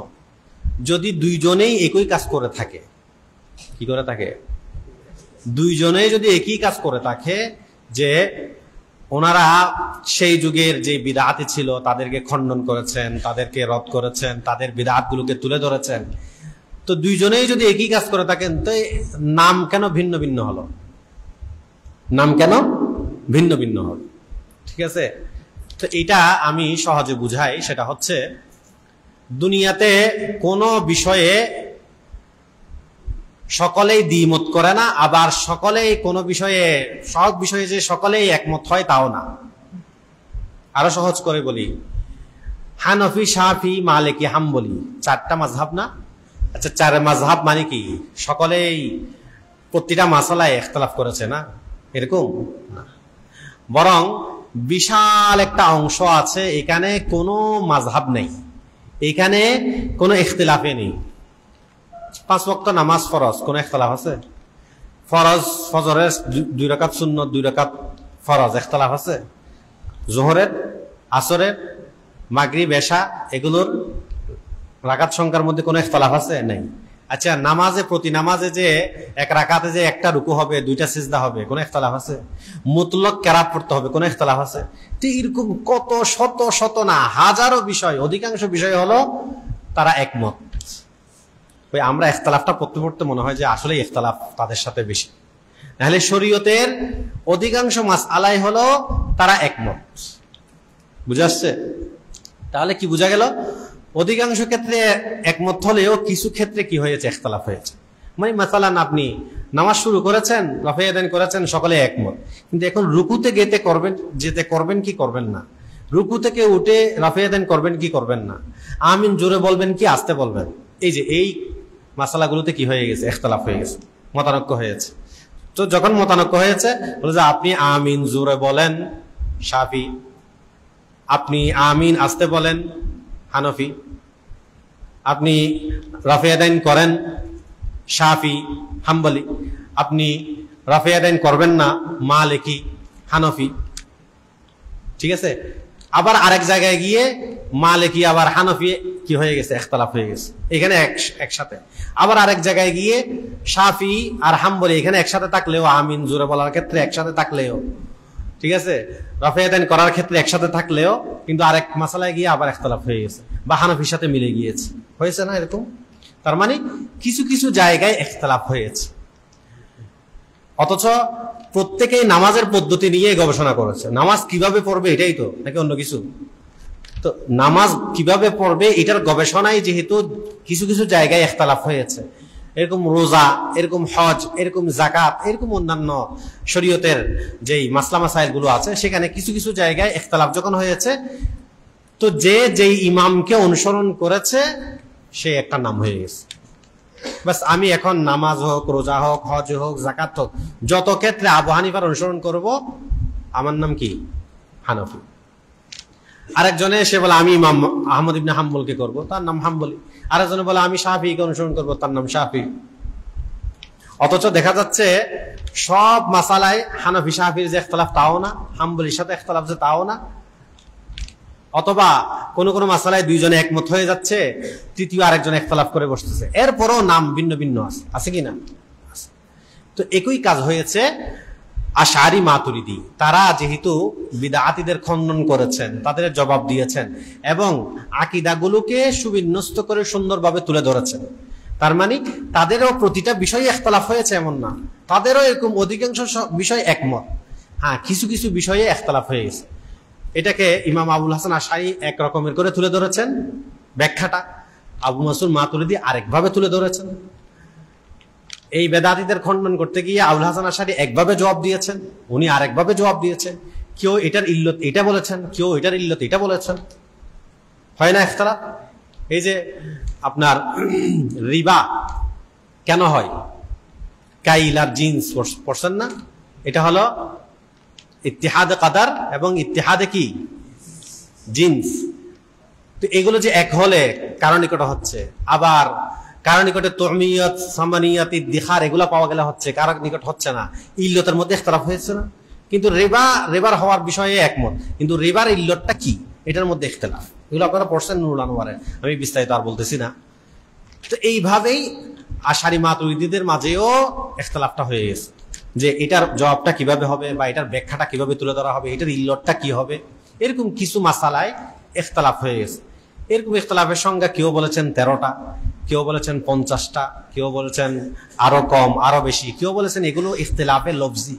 যদি দুইজনেই একই কাজ করে থাকে, কি করে থাকে? দুইজনেই যদি একই কাজ করে থাকে, যে ওনারা সেই যুগের যে বিদআতি ছিল তাদেরকে খণ্ডন করেছেন, তাদেরকে রদ করেছেন, তাদের বিদআতগুলোকে তুলে ধরেছেন, তো দুইজনেই যদি একই কাজ করে থাকেন, তো নাম কেন ভিন্ন ভিন্ন হলো? নাম কেন ভিন্ন ভিন্ন হলো? ঠিক আছে? তো এটা আমি সহজে বুঝাই, সেটা হচ্ছে দুনিয়াতে কোনো বিষয়ে সকলেই দ্বিমত করে না, আবার সকলেই কোনো বিষয়ে, সব বিষয়ে যে সকলেই একমত হয় তাও না। আরো সহজ করে বলি, হানফি, শাফি, মালিকি, হাম্বলি 4টা মাযহাব না? আচ্ছা, 4 মাযহাব মানে কি সকলেই প্রতিটা মাসালায় ইখতিলাফ করেছে না? এরকম না, বরং বিশাল একটা অংশ আছে এখানে কোনো মাযহাব নেই, এখানে কোনো ইখতিলাফে নেই। 5 ওয়াক্ত নামাজ ফরজ, কোনো ইখতিলাফ আছে? ফরজ ফজরের 2 রাকাত সুন্নত, 2 রাকাত ফরজ, ইখতিলাফ আছে? যোহরের, আসরের, মাগরিব, এশা এগুলোর রাকাত সংখ্যার মধ্যে কোনো ইখতিলাফ আছে? নাই। আচ্ছা, নামাজে প্রতি নামাজে যে এক রাকাতে যে একটা রুকু হবে, 2টা সিজদা হবে, কোনো ইখতিলাফ আছে? মুতলক কেরাত পড়তে হবে, কোনো ইখতিলাফ আছে? তো এরকম কত শত শত না হাজারো বিষয়, অধিকাংশ বিষয় হলো তারা একমত। ওই আমরা ইখতিলাফটা পড়তে পড়তে মনে হয় যে আসলে ইখতিলাফ তাদের সাথে বেশি। নাহলে শরীয়তের অধিকাংশ মাসআলাই হলো তারা একমত। বুঝা আসছে? তাহলে কি বোঝা গেল? অধিকাংশ ক্ষেত্রে একমত হলেও কিছু ক্ষেত্রে কি হয়েছে, ইখতিলাফ হয়েছে। মানে মাসালান আপনি নামাজ শুরু করেছেন, রাফে ইয়াদাইন করেছেন, সকলে একমত, কিন্তু এখন রুকুতে যেতে করবেন কি করবেন না, রুকু থেকে উঠে রাফে ইয়াদাইন করবেন কি করবেন না, আমিন জোরে বলবেন কি আস্তে বলবেন, এই মাসালাগুলোতে কি হয়ে গেছে, ইখতিলাফ হয়ে গেছে, মতানক্য হয়েছে। তো যখন মতানক্য হয়েছে, বলে যে আপনি আমিন জোরে বলেন শাফি, আপনি আমিন আস্তে বলেন হানফি, আপনি রাফে ইয়াদাইন করেন শাফি হাম্বলি, আপনি রাফে ইয়াদাইন করবেন না মালিকি হানফি। ঠিক আছে? আবার আরেক জায়গায় গিয়ে মালিকি আবার হানফি কি হয়ে গেছে, ইখতিলাফ হয়ে গেছে এখানে একসাথে। আবার আরেক জায়গায় গিয়ে শাফি আর হাম্বলি এখানে একসাথে থাকলেও, আমিন জোরে বলার ক্ষেত্রে একসাথে থাকলেও, ঠিক আছে, রাফে ইয়াদাইন করার ক্ষেত্রে একসাথে থাকলেও, কিন্তু আরেক মাসালায় গিয়ে আবার ইখতিলাফ হয়ে গেছে বা হানফির সাথে মিলে গিয়েছে। হয়েছে না এরকম? তার মানে কিছু কিছু জায়গায় ইখতিলাফ হয়েছে, অথচ প্রত্যেকেই নামাজের পদ্ধতি নিয়ে গবেষণা করেছে। নামাজ কিভাবে পড়বে এটাই তো, নাকি অন্য কিছু? তো নামাজ কিভাবে পড়বে এটার গবেষণায় যেহেতু কিছু কিছু জায়গায় ইখতিলাফ হয়েছে, এরকম রোজা, এরকম হজ, এরকম যাকাত, এরকম অন্যান্য শরীয়তের যেই মাসলা মাসাইল গুলো আছে, সেখানে কিছু কিছু জায়গায় ইখতিলাফ যখন হয়েছে, তো যেই ইমামকে অনুসরণ করেছে সে একটা নাম হয়ে গেছে। বাস আমি এখন নামাজ হোক, রোজা হোক, হজ হোক, যাকাত হোক, যত ক্ষেত্রে আবু হানিফার অনুসরণ করব, আমার নাম কি? হানফি। আরেকজনে সে বলে আমি ইমাম আহমদ ইবনে হাম্বলকে করব, তার নাম হাম্বলি। আরেকজনে বলে আমি শাফিকে অনুসরণ করব, তার নাম শাফি। অথচ দেখা যাচ্ছে সব মাসালায় হানফি শাফির যে ইখতিলাফ তাও না, হাম্বলির সাথে ইখতিলাফ যে তাও না, অথবা কোন কোন মাসালায় দুইজনে একমত হয়ে যাচ্ছে, তৃতীয় আরেকজন ইখতিলাফ করে বসতেছে, এরপরও নাম ভিন্ন ভিন্ন আছে কি না? তো একই কাজ হয়েছে আশআরী মাতুরিদি। তারা যেহেতু বিদআতীদের খণ্ডন করেছেন, তাদের জবাব দিয়েছেন এবং আকীদাগুলোকে সুবিন্যস্ত করে সুন্দরভাবে তুলে ধরেছেন, তার মানে তাদেরও প্রতিটা বিষয়ে ইখতিলাফ হয়েছে এমন না, তাদেরও এরকম অধিকাংশ বিষয় একমত। হ্যাঁ, কিছু কিছু বিষয়ে ইখতিলাফ হয়ে গেছে। এটাকে ইমাম আবুল হাসান আশআরী এক রকমের করে তুলে ধরেছেন ব্যাখ্যাটা, আবু মাসুদ মাতুরিদি আরেকভাবে তুলে ধরেছেন। এই বেদাতীদের খণ্ডন করতে গিয়ে আবুল হাসান আশআরী একভাবে জবাব দিয়েছেন, উনি আরেকভাবে জবাব দিয়েছেন। কেউ এটার ইল্লত এটা বলেছেন, কেউ এটার ইল্লত এটা বলেছেন। হয় না ইখতিলাফ? এই যে আপনার রিবা কেন হয়, কাইল আর জিন্স পড়ছেন না? এটা হলো ইত্তিহাদে কাদার এবং ইত্তিহাদে কি জিন্স। তো এগুলো যে এক হলে কারণ নিকটে হচ্ছে, আবার কারণ নিকটে তহমিয়ত, সামানিয়ত, ইদ্দিখার এগুলো পাওয়া গেলে হচ্ছে, কারণ নিকট হচ্ছে না। ইল্লতের মধ্যে ইখতিলাফ হয়েছে না? কিন্তু রেবার হওয়ার বিষয়ে একমত, কিন্তু রেবার ইল্লতটা কি এটার মধ্যে ইখতিলাফ। এগুলো আপনারা পড়ছেন নুরুল আনোয়ারে, আমি বিস্তারিত আর বলতেছি না। তো এইভাবেই আশআরী মাতুরিদীদের মাঝেও ইখতিলাফটা হয়ে গেছে যে এটার জবাবটা কিভাবে হবে বা এটার ব্যাখ্যাটা কিভাবে তুলে ধরা হবে, এটার ইল্লতটা কি হবে, এরকম কিছু মাসালায় ইখতিলাফ হয়ে গেছে। এরকম ইখতিলাফের সংখ্যা কেউ বলেছেন 13টা, কেউ বলেছেন 50টা, কেউ বলেছেন আরো কম আরো বেশি, কেউ বলেছেন এগুলো ইখতিলাফে লফজি,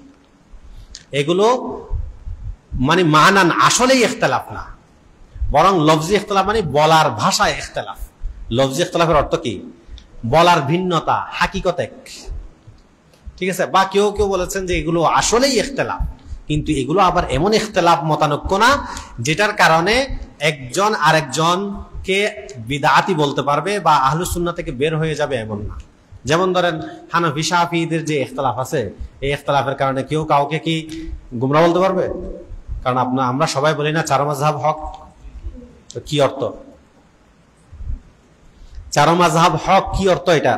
এগুলো মানে মানান আসলেই ইখতিলাফ না, বরং লফজি ইখতিলাফ মানে বলার ভাষায় ইখতিলাফ। লফজি ইখতিলাফের অর্থ কি? বলার ভিন্নতা, হাকিকত এক। ঠিক আছে? বা কেউ কেউ বলেছেন যে এগুলো আসলেই ইখতিলাফ, কিন্তু এগুলো আবার এমন ইখতিলাফ মতানক্য না যেটার কারণে একজন আরেকজনকে বিদআতি বলতে পারবে বা আহলুস সুন্নাহ থেকে বের হয়ে যাবে এমন না। যেমন ধরেন হানাফি শাফিঈদের যে ইখতিলাফ আছে, এই ইখতিলাফের কারণে কেউ কাউকে কি গুমরাহ বলতে পারবে? কারণ আমরা সবাই বলি না চার মাযহাব হক, তো কি অর্থ? চারো মাযহাব হক কি অর্থ এটা?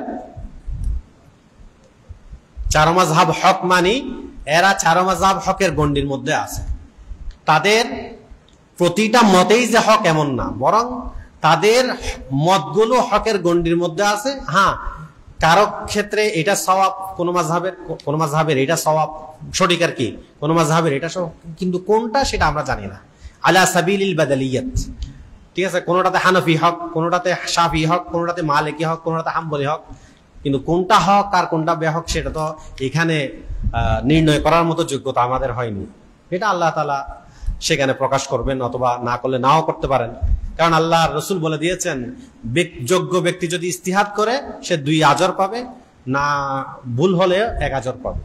চারো মাযহাব হক মানে এরা চারো মাযহাব হকের গণ্ডির মধ্যে আছে। তাদের প্রতিটা মতেই যে হক এমন না, বরং তাদের মতগুলো হকের গণ্ডির মধ্যে আছে। হ্যাঁ, কারো ক্ষেত্রে এটা সওয়াব, কোন মাযহাবের এটা সওয়াব সঠিক আর কি, কোন মাযহাবের এটা সওয়াব, কিন্তু কোনটা সেটা আমরা জানি না। আলা সাবিলিল বাদালিয়াত, ঠিক আছে? কোনটাতে হানাফি হক, কোনটাতে শাফি হক, কোনটাতে মালিকি হক, কোনটাতে হাম্বলি হক, কিন্তু কোনটা হক আর কোনটা বেহক সেটা তো এখানে নির্ণয় করার মতো যোগ্যতা আমাদের হয়নি। এটা আল্লাহ তাআলা সেখানে প্রকাশ করবেন, অথবা না করলে নাও করতে পারেন। কারণ আল্লাহ রসুল বলে দিয়েছেন, যোগ্য ব্যক্তি যদি ইস্তিহাদ করে সে 2 আজর পাবে, না ভুল হলে 1 আজর পাবে।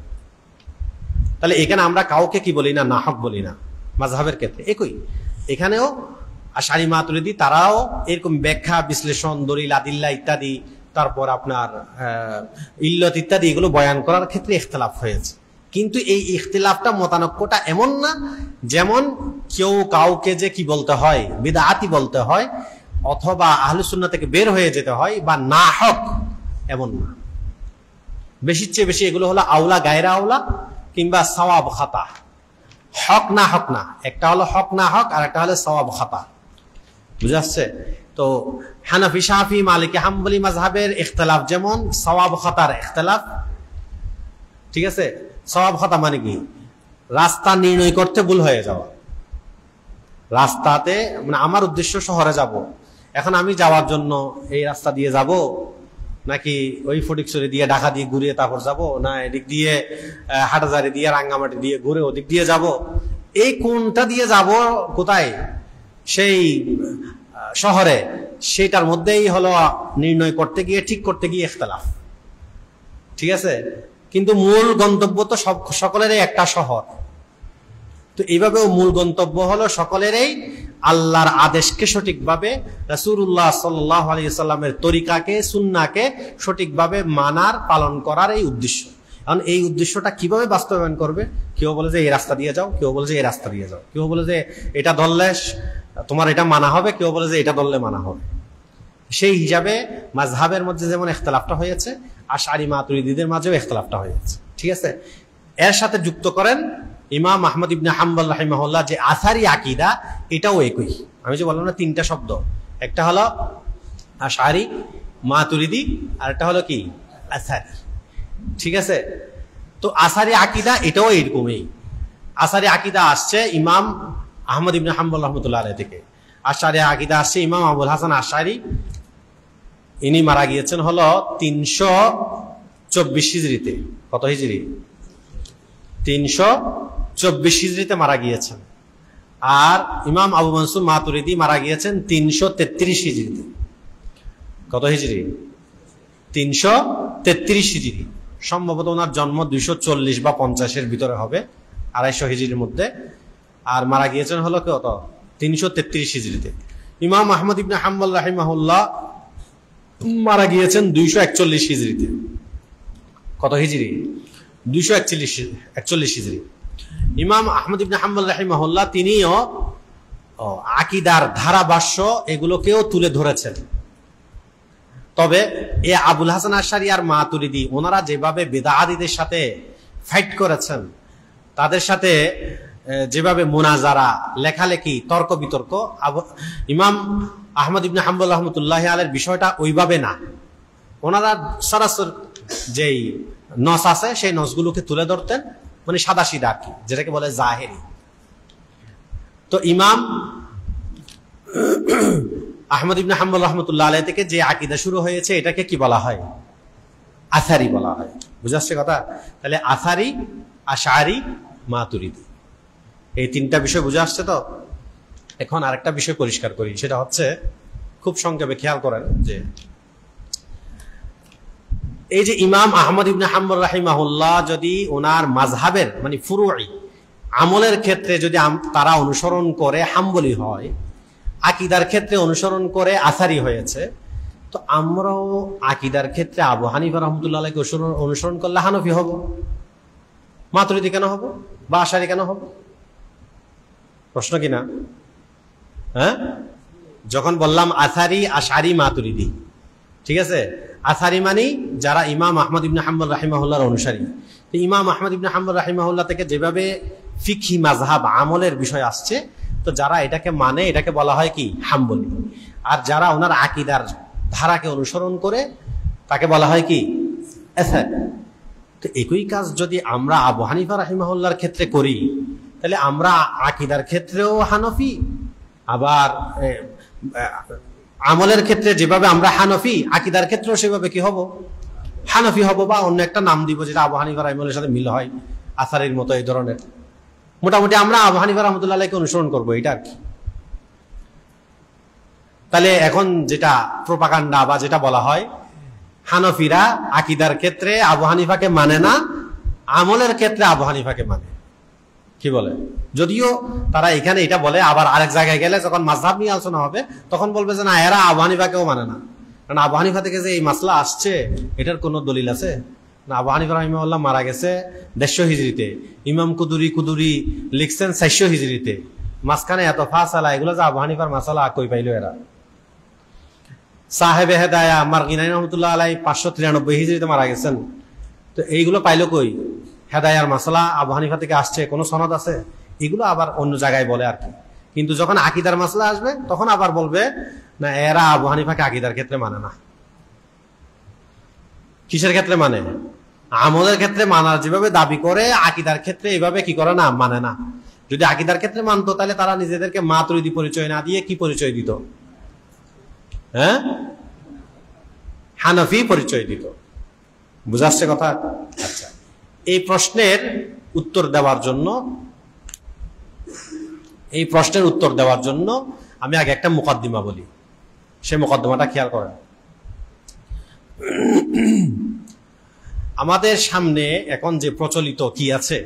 তাহলে এখানে আমরা কাউকে কি বলি না, নাহক বলি না। মাযহাবের ক্ষেত্রে একই, এখানেও আশআরী মাতুরিদি তারাও এরকম ব্যাখ্যা বিশ্লেষণ, দলিল আদিল্লা ইত্যাদি, তারপর আপনার ইল্লত ইত্যাদি এগুলো বয়ান করার ক্ষেত্রে ইখতিলাফ হয়েছে। কিন্তু এই ইখতিলাফটা, মতানক্যটা এমন না যেমন কেউ কাউকে যে কি বলতে হয়, বিদআতি বলতে হয়, অথবা আহলুস সুন্নাহ থেকে বের হয়ে যেতে হয়, বা না হক, এমন না। বেশির চেয়ে বেশি এগুলো হলো আওলা গায়রা আওলা, কিংবা সওয়াব খাতা। হক না হক না, একটা হলো হক না হক, আর একটা হলো সওয়াব খাতা। বুঝা যাচ্ছে? তো হানাফি, শাফি, মালিকি, হাম্বলি মাযহাবের ইখতিলাফ যেমন সওয়াব খাতার ইখতিলাফ, ঠিক আছে? সওয়াব খাতা মানে কি? রাস্তা নির্ণয় করতে ভুল হয়ে যাওয়া। রাস্তাতে মানে আমার উদ্দেশ্য শহরে যাব, এখন আমি যাওয়ার জন্য এই রাস্তা দিয়ে যাব, নাকি ওই ফটিকছড়ি দিয়ে ঢাকা দিয়ে ঘুরিয়ে তারপর যাব, না এদিক দিয়ে হাটাজারি দিয়ে রাঙ্গামাটি দিয়ে ঘুরে ওদিক দিয়ে যাব, এই কোনটা দিয়ে যাব কোথায়, সেই শহরে, সেটার মধ্যেই হলো নির্ণয় করতে গিয়ে, ঠিক করতে গিয়ে ইখতিলাফ। ঠিক আছে? কিন্তু মূল গন্তব্য তো সকলেরই একটা শহর। তো এইভাবেও মূল গন্তব্য হলো সকলেরই আল্লাহর আদেশকে সঠিকভাবে, রাসূলুল্লাহ সাল্লাল্লাহু আলাইহি ওয়াসাল্লামের তরিকাকে, সুন্নাহকে সঠিকভাবে মানার, পালন করার এই উদ্দেশ্য। এখন এই উদ্দেশ্যটা কিভাবে বাস্তবায়ন করবে? কেউ বলে যে এই রাস্তা দিয়ে যাও, কেউ বলে যে এই রাস্তা দিয়ে যাও, কেউ বলে যে এটা ধরলে তোমার এটা মানা হবে, কেউ বলে যে এটা ধরলে মানা হবে। সেই হিসাবে মাযহাবের মধ্যে যেমন ইখতিলাফটা হয়েছে, আশআরী মাতুরিদীদের মাঝেও ইখতিলাফটা হয়েছে। ঠিক আছে? এর সাথে যুক্ত করেন ইমাম আহমদ ইবনে হাম্বল রাহিমাহুল্লাহ যে আসারি আকীদা, এটাও একই। আমি যে বললাম না 3টা শব্দ, একটা হলো আশআরী মাতুরিদি, আর একটা হলো কি আসারি। ঠিক আছে? তো আসারি আকীদা এটাও এরকমই। আসারি আকীদা আসছে ইমাম আহমদ ইবনে হাম্বল রাহমাতুল্লাহ আলাইহি থেকে। আশআরী আকীদা আসছে ইমাম আবুল হাসান আশআরী, ইনি মারা গিয়েছেন হলো 324 হিজরিতে। কত হিজরি? 324 হিজরিতে মারা গিয়েছেন। আর ইমাম আবু মনসুর মাতুরিদি মারা গিয়েছেন 333 হিজরিতে। কত হিজরি? 333 হিজরি। সম্ভবত ওনার জন্ম 240 বা 50-এর ভিতরে হবে, 250 হিজরির মধ্যে। আর মারা গিয়েছেন হলো কত? 333 হিজরিতে। ইমাম আহমদ ইবনে হাম্বল রাহিমাহুল্লাহ মারা গিয়েছেন 241 হিজরিতে। কত হিজরি? 241 হিজরি। ইমাম আহমদ ইবনে হাম্বল রাহিমাহুল্লাহ তিনিও আকীদার ধারাভাষ্য এগুলোকেও তুলে ধরেছেন। তবে এ আবুল হাসান আশআরী আর মাতুরিদি ওনারা যেভাবে বিদআতীদের সাথে ফাইট করেছেন, তাদের সাথে যেভাবে মুনাজারা, লেখালেখি, তর্ক বিতর্ক, ইমাম আহমদ ইবনে হাম্বল রাহমাতুল্লাহি আলাইহির বিষয়টা ওইভাবে না। ওনারা সরাসরি যেই নস আছে সেই নসগুলোকে তুলে ধরতেন, মানে সাদা সিধা আর কি, যেটাকে বলে জাহেরি। তো ইমাম আহমদ ইবনে হাম্বল রাহমাতুল্লাহ আলাইহি থেকে যে আকীদা শুরু হয়েছে, এটাকে কি বলা হয়? আসারি বলা হয়। বুঝা যাচ্ছে কথা? তাহলে আসারি, আশআরী, মাতুরিদি, এই 3টা বিষয় বুঝে আসছে। তো এখন আরেকটা বিষয় পরিষ্কার করি, সেটা হচ্ছে খুব সংক্ষেপে খেয়াল করেন যে এই যে ইমাম আহমদ ইবনে হাম্বল রাহিমাহুল্লাহ যদি ওনার মাযহাবের মানে ফুরুঈ আমলের ক্ষেত্রে যদি তারা অনুসরণ করে হাম্বলি হয়, আকীদার ক্ষেত্রে অনুসরণ করে আসারি হয়েছে, তো আমরাও আকীদার ক্ষেত্রে আবু হানিফা রাহমাতুল্লাহ আলাইহি অনুসরণ করলে হানফি হব। মাতুরিদি কেন হব? বা আশআরী কেন হব? প্রশ্ন কিনা? হ্যাঁ, যখন বললাম আসারি, আশআরী, মাতুরিদি, ঠিক আছে? আসারি মানে যারা ইমাম আহমদ ইবনে হাম্বল রাহিমাহুল্লাহর অনুসারী। ইমাম আহমদ ইবনে হাম্বল রাহিমাহুল্লাহ থেকে যেভাবে ফিকহি মাযহাব আমলের বিষয় আসছে, তো যারা এটাকে মানে এটাকে বলা হয় কি হাম্বলি। আর যারা ওনার আকীদার ধারাকে অনুসরণ করে তাকে বলা হয় কি আসারি। তো একই কাজ যদি আমরা আবু হানিফা রাহিমাহুল্লাহর ক্ষেত্রে করি, তাহলে আমরা আকীদার ক্ষেত্রেও হানফি, আবার আমলের ক্ষেত্রে যেভাবে আমরা হানফি, আকীদার ক্ষেত্রেও সেভাবে কি হব? হানফি হব, বা অন্য একটা নাম দিব যেটা আবু হানিফা রাহিমাহুল্লাহর সাথে মিল হয়, আসারির মতো এই ধরনের। মোটামুটি আমরা আবু হানিফা রাহমাতুল্লাহ আলাইহিকে অনুসরণ করবো, এটা আর কি। তাহলে এখন যেটা প্রোপাগান্ডা বা যেটা বলা হয়, হানফিরা আকীদার ক্ষেত্রে আবু হানিফাকে মানে না, আমলের ক্ষেত্রে আবু হানিফাকে মানে। কি বলে? যদিও তারা এখানে এটা বলে, আবার আরেক জায়গায় গেলে যখন মাযহাব নিয়ে আলোচনা হবে তখন বলবে যে না, এরা আবু হানিফাকেও মানে না। কারণ আবু হানিফা থেকে যে এই মাসলা আসছে এটার কোনো দলিল আছে না? আবু হানিফা রাহিমাহুল্লাহ মারা গেছে 150 হিজরিতে, ইমাম কুদুরি লিখছেন 400 হিজরিতে। মাঝখানে এত ফাসালা, এগুলো যে আবু হানিফার মাসালা কই পাইল এরা? সাহেবে হেদায়া মারগিনাই রহমতুল্লাহ আলাইহি 593 হিজরিতে মারা গেছেন। তো এইগুলো পাইলো কই? হেদায়ার মাসালা আবু হানিফা থেকে আসছে, কোনো সনদ আছে? এগুলো আবার অন্য জায়গায় বলে আর কি। কিন্তু যখন আকীদার মাসলা আসবে তখন আবার বলবে না, এরা আবু হানিফাকে আকীদার ক্ষেত্রে মানে না। কিসের ক্ষেত্রে মানে? আমলের ক্ষেত্রে মানার যেভাবে দাবি করে, আকীদার ক্ষেত্রে এইভাবে কি করে না, মানে না। যদি আকীদার ক্ষেত্রে মানতো তাহলে তারা নিজেদেরকে মাতুরিদি পরিচয় না দিয়ে কি পরিচয় দিত? হ্যাঁ, হানাফি পরিচয় দিত। বুঝাচ্ছে কথা? আচ্ছা, এই প্রশ্নের উত্তর দেওয়ার জন্য আমি আগে একটা মুকদ্দিমা বলি। সেই মুকদ্দিমাটা খেয়াল করেন। আমাদের সামনে এখন যে প্রচলিত কি আছে,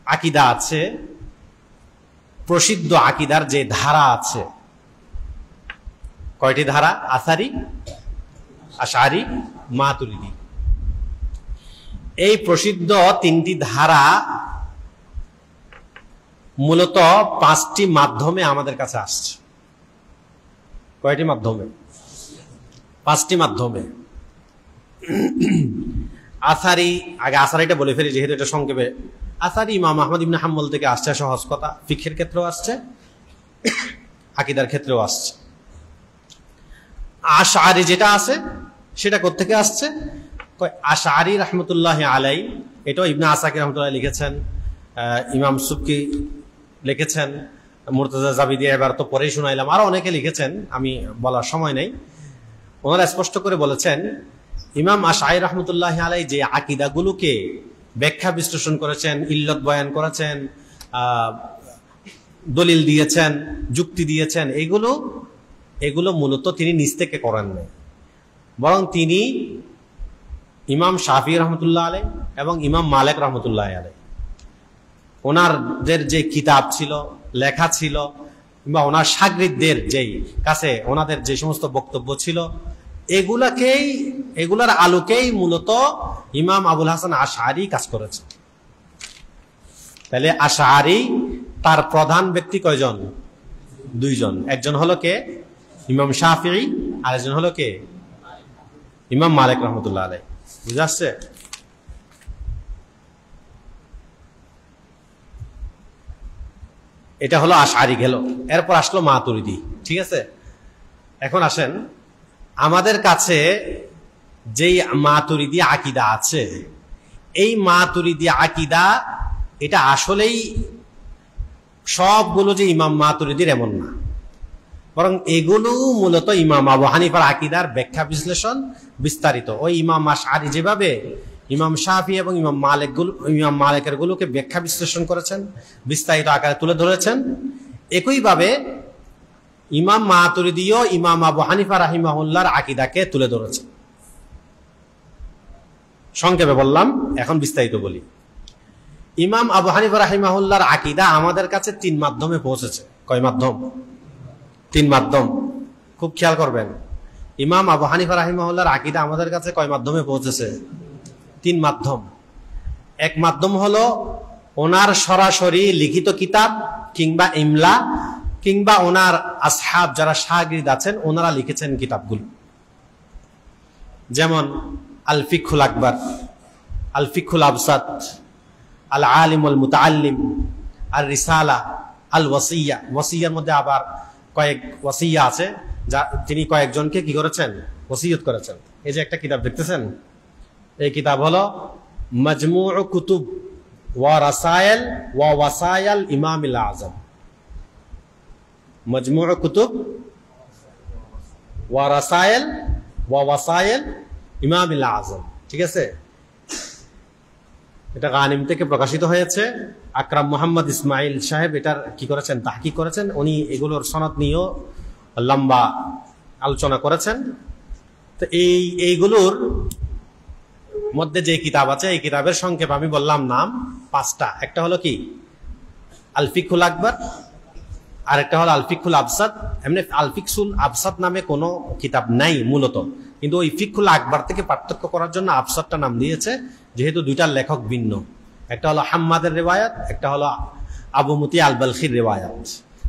আকীদা আছে, প্রসিদ্ধ আকীদার যে ধারা আছে, কয়টি ধারা? আসারি, আশআরি, মাতুরিদি। এই প্রসিদ্ধ 3টি ধারা মূলত 5টি মাধ্যমে আমাদের কাছে আসছে। কয়টি মাধ্যমে? 5টি মাধ্যমে। আসারি, আগে আসারিটা বলে ফেলি যেহেতু এটা সংক্ষেপে। আসারি ইমাম আহমদ ইবনে হাম্বল থেকে আসছে, সহজ কথা। ফিকহের ক্ষেত্রেও আসছে, আকীদার ক্ষেত্রেও আসছে। আশআরি যেটা আছে সেটা কোত্থেকে আসছে? আশআরি রাহমাতুল্লাহ আলাইহি, এটাও ইবনে আসাকির রাহমাতুল্লাহ লিখেছেন, ইমাম সুবকি লিখেছেন, মুরতাজা জাবিদি এবার তো পরেই শুনাইলাম, আরো অনেকে লিখেছেন, আমি বলার সময় নেই। ওনারা স্পষ্ট করে বলেছেন, ইমাম আশআরি রাহমাতুল্লাহ আলাইহি যে আকীদাগুলোকে ব্যাখ্যা বিশ্লেষণ করেছেন, ইল্লত বয়ান করেছেন, দলিল দিয়েছেন, যুক্তি দিয়েছেন, এগুলো মূলত তিনি নিজ থেকে করেন নাই, বরং তিনি ইমাম শাফি রহমতুল্লাহ আলাইহি এবং ইমাম মালিক রহমতুল্লাহ আলাইহি ওনাদের যে কিতাব ছিল, লেখা ছিল, কিংবা ওনার শাগরিদদের যেই কাছে ওনাদের যে সমস্ত বক্তব্য ছিল, এগুলার আলোকেই মূলত ইমাম আবুল হাসান আশআরি কাজ করেছে। তাহলে আশআরি তার প্রধান ব্যক্তি কয়জন? 2 জন। একজন হলো কে? ইমাম শাফিঈ, আর একজন হলো কে? ইমাম মালিক রহমতুল্লাহ আলাইহি। বুঝা আসছে? এটা হলো আশআরি গেল। এরপর আসলো মাতুরিদি। ঠিক আছে, এখন আসেন, আমাদের কাছে যেই মাতুরিদি আকীদা আছে, এই মাতুরিদি আকীদা এটা আসলেই সবগুলো যে ইমাম মাতুরিদির এমন না, বরং এগুলো মূলত ইমাম আবু হানিফার আকীদার ব্যাখ্যা বিশ্লেষণ বিস্তারিত। ওই ইমাম আশআরি যেভাবে ইমাম শাফি এবং ইমাম মালিকের গুলোকে ব্যাখ্যা বিশ্লেষণ করেছেন, বিস্তারিত আকারে তুলে ধরেছেন, একইভাবে ইমাম মাতুরিদিও ইমাম আবু হানিফা রাহিমাহুল্লাহর আকীদাকে তুলে ধরেছেন। সংক্ষেপে বললাম, এখন বিস্তারিত বলি। ইমাম আবু হানিফা রাহিমাহুল্লাহর আকীদা আমাদের কাছে 3 মাধ্যমে পৌঁছেছে। কয় মাধ্যম? 3 মাধ্যম। খুব খেয়াল করবেন, ইমাম আবু হানিফা রাহিমাহুল্লাহর আকীদা আমাদের কাছে কয় মাধ্যমে পৌঁছেছে? 3 মাধ্যম। এক মাধ্যম হলো ওনার সরাসরি লিখিত কিতাব কিংবা ইমলা, কিংবা ওনার আসহাব যারা শাগির্দ আছেন ওনারা লিখেছেন কিতাবগুলো, যেমন আল ফিকহুল আকবর, আল ফিকহুল আবসাত, আল আলিম আল মুতাআল্লিম, আর রিসালা, আল ওয়াসিয়া। ওয়াসিয়ার মধ্যে আবার কয়েক ওয়াসিয়া আছে, যা তিনি কয়েকজনকে কি করেছেন, ওসিয়ত করেছেন। এই যে একটা কিতাব দেখতেছেন, এই কিতাব হলো মাজমুউ কুতুব ওয়া রাসায়েল ওয়া ওয়াসায়াল ইমামিল আযম। মাজমুউ কুতুব ওয়া রাসায়েল ওয়া ওয়াসায়েল ইমামিল আযম, ঠিক আছে। এটা গানিম থেকে প্রকাশিত হয়েছে। আকরাম মোহাম্মদ ইসমাইল সাহেব এটার কি করেছেন, তাহকিক করেছেন। উনি এগুলোর সনদ নিয়েও লম্বা আলোচনা করেছেন। তো এইগুলোর মধ্যে যে কিতাব আছে, এই কিতাবের সংক্ষেপ আমি বললাম নাম 5টা। একটা হলো কি আল ফিকহুল আকবর, আর একটা হলো আল ফিকহুল আবসাত। এমনি আল ফিকহুল আবসাত নামে কোনো কিতাব নাই মূলত, কিন্তু ওই ফিকহুল আকবর থেকে পার্থক্য করার জন্য আবসাতটা নাম দিয়েছে, যেহেতু দুইটার লেখক ভিন্ন। একটা হলো হাম্মাদের রেওয়ায়াত, একটা হলো আবু মুতি আল বালখির রেওয়ায়াত।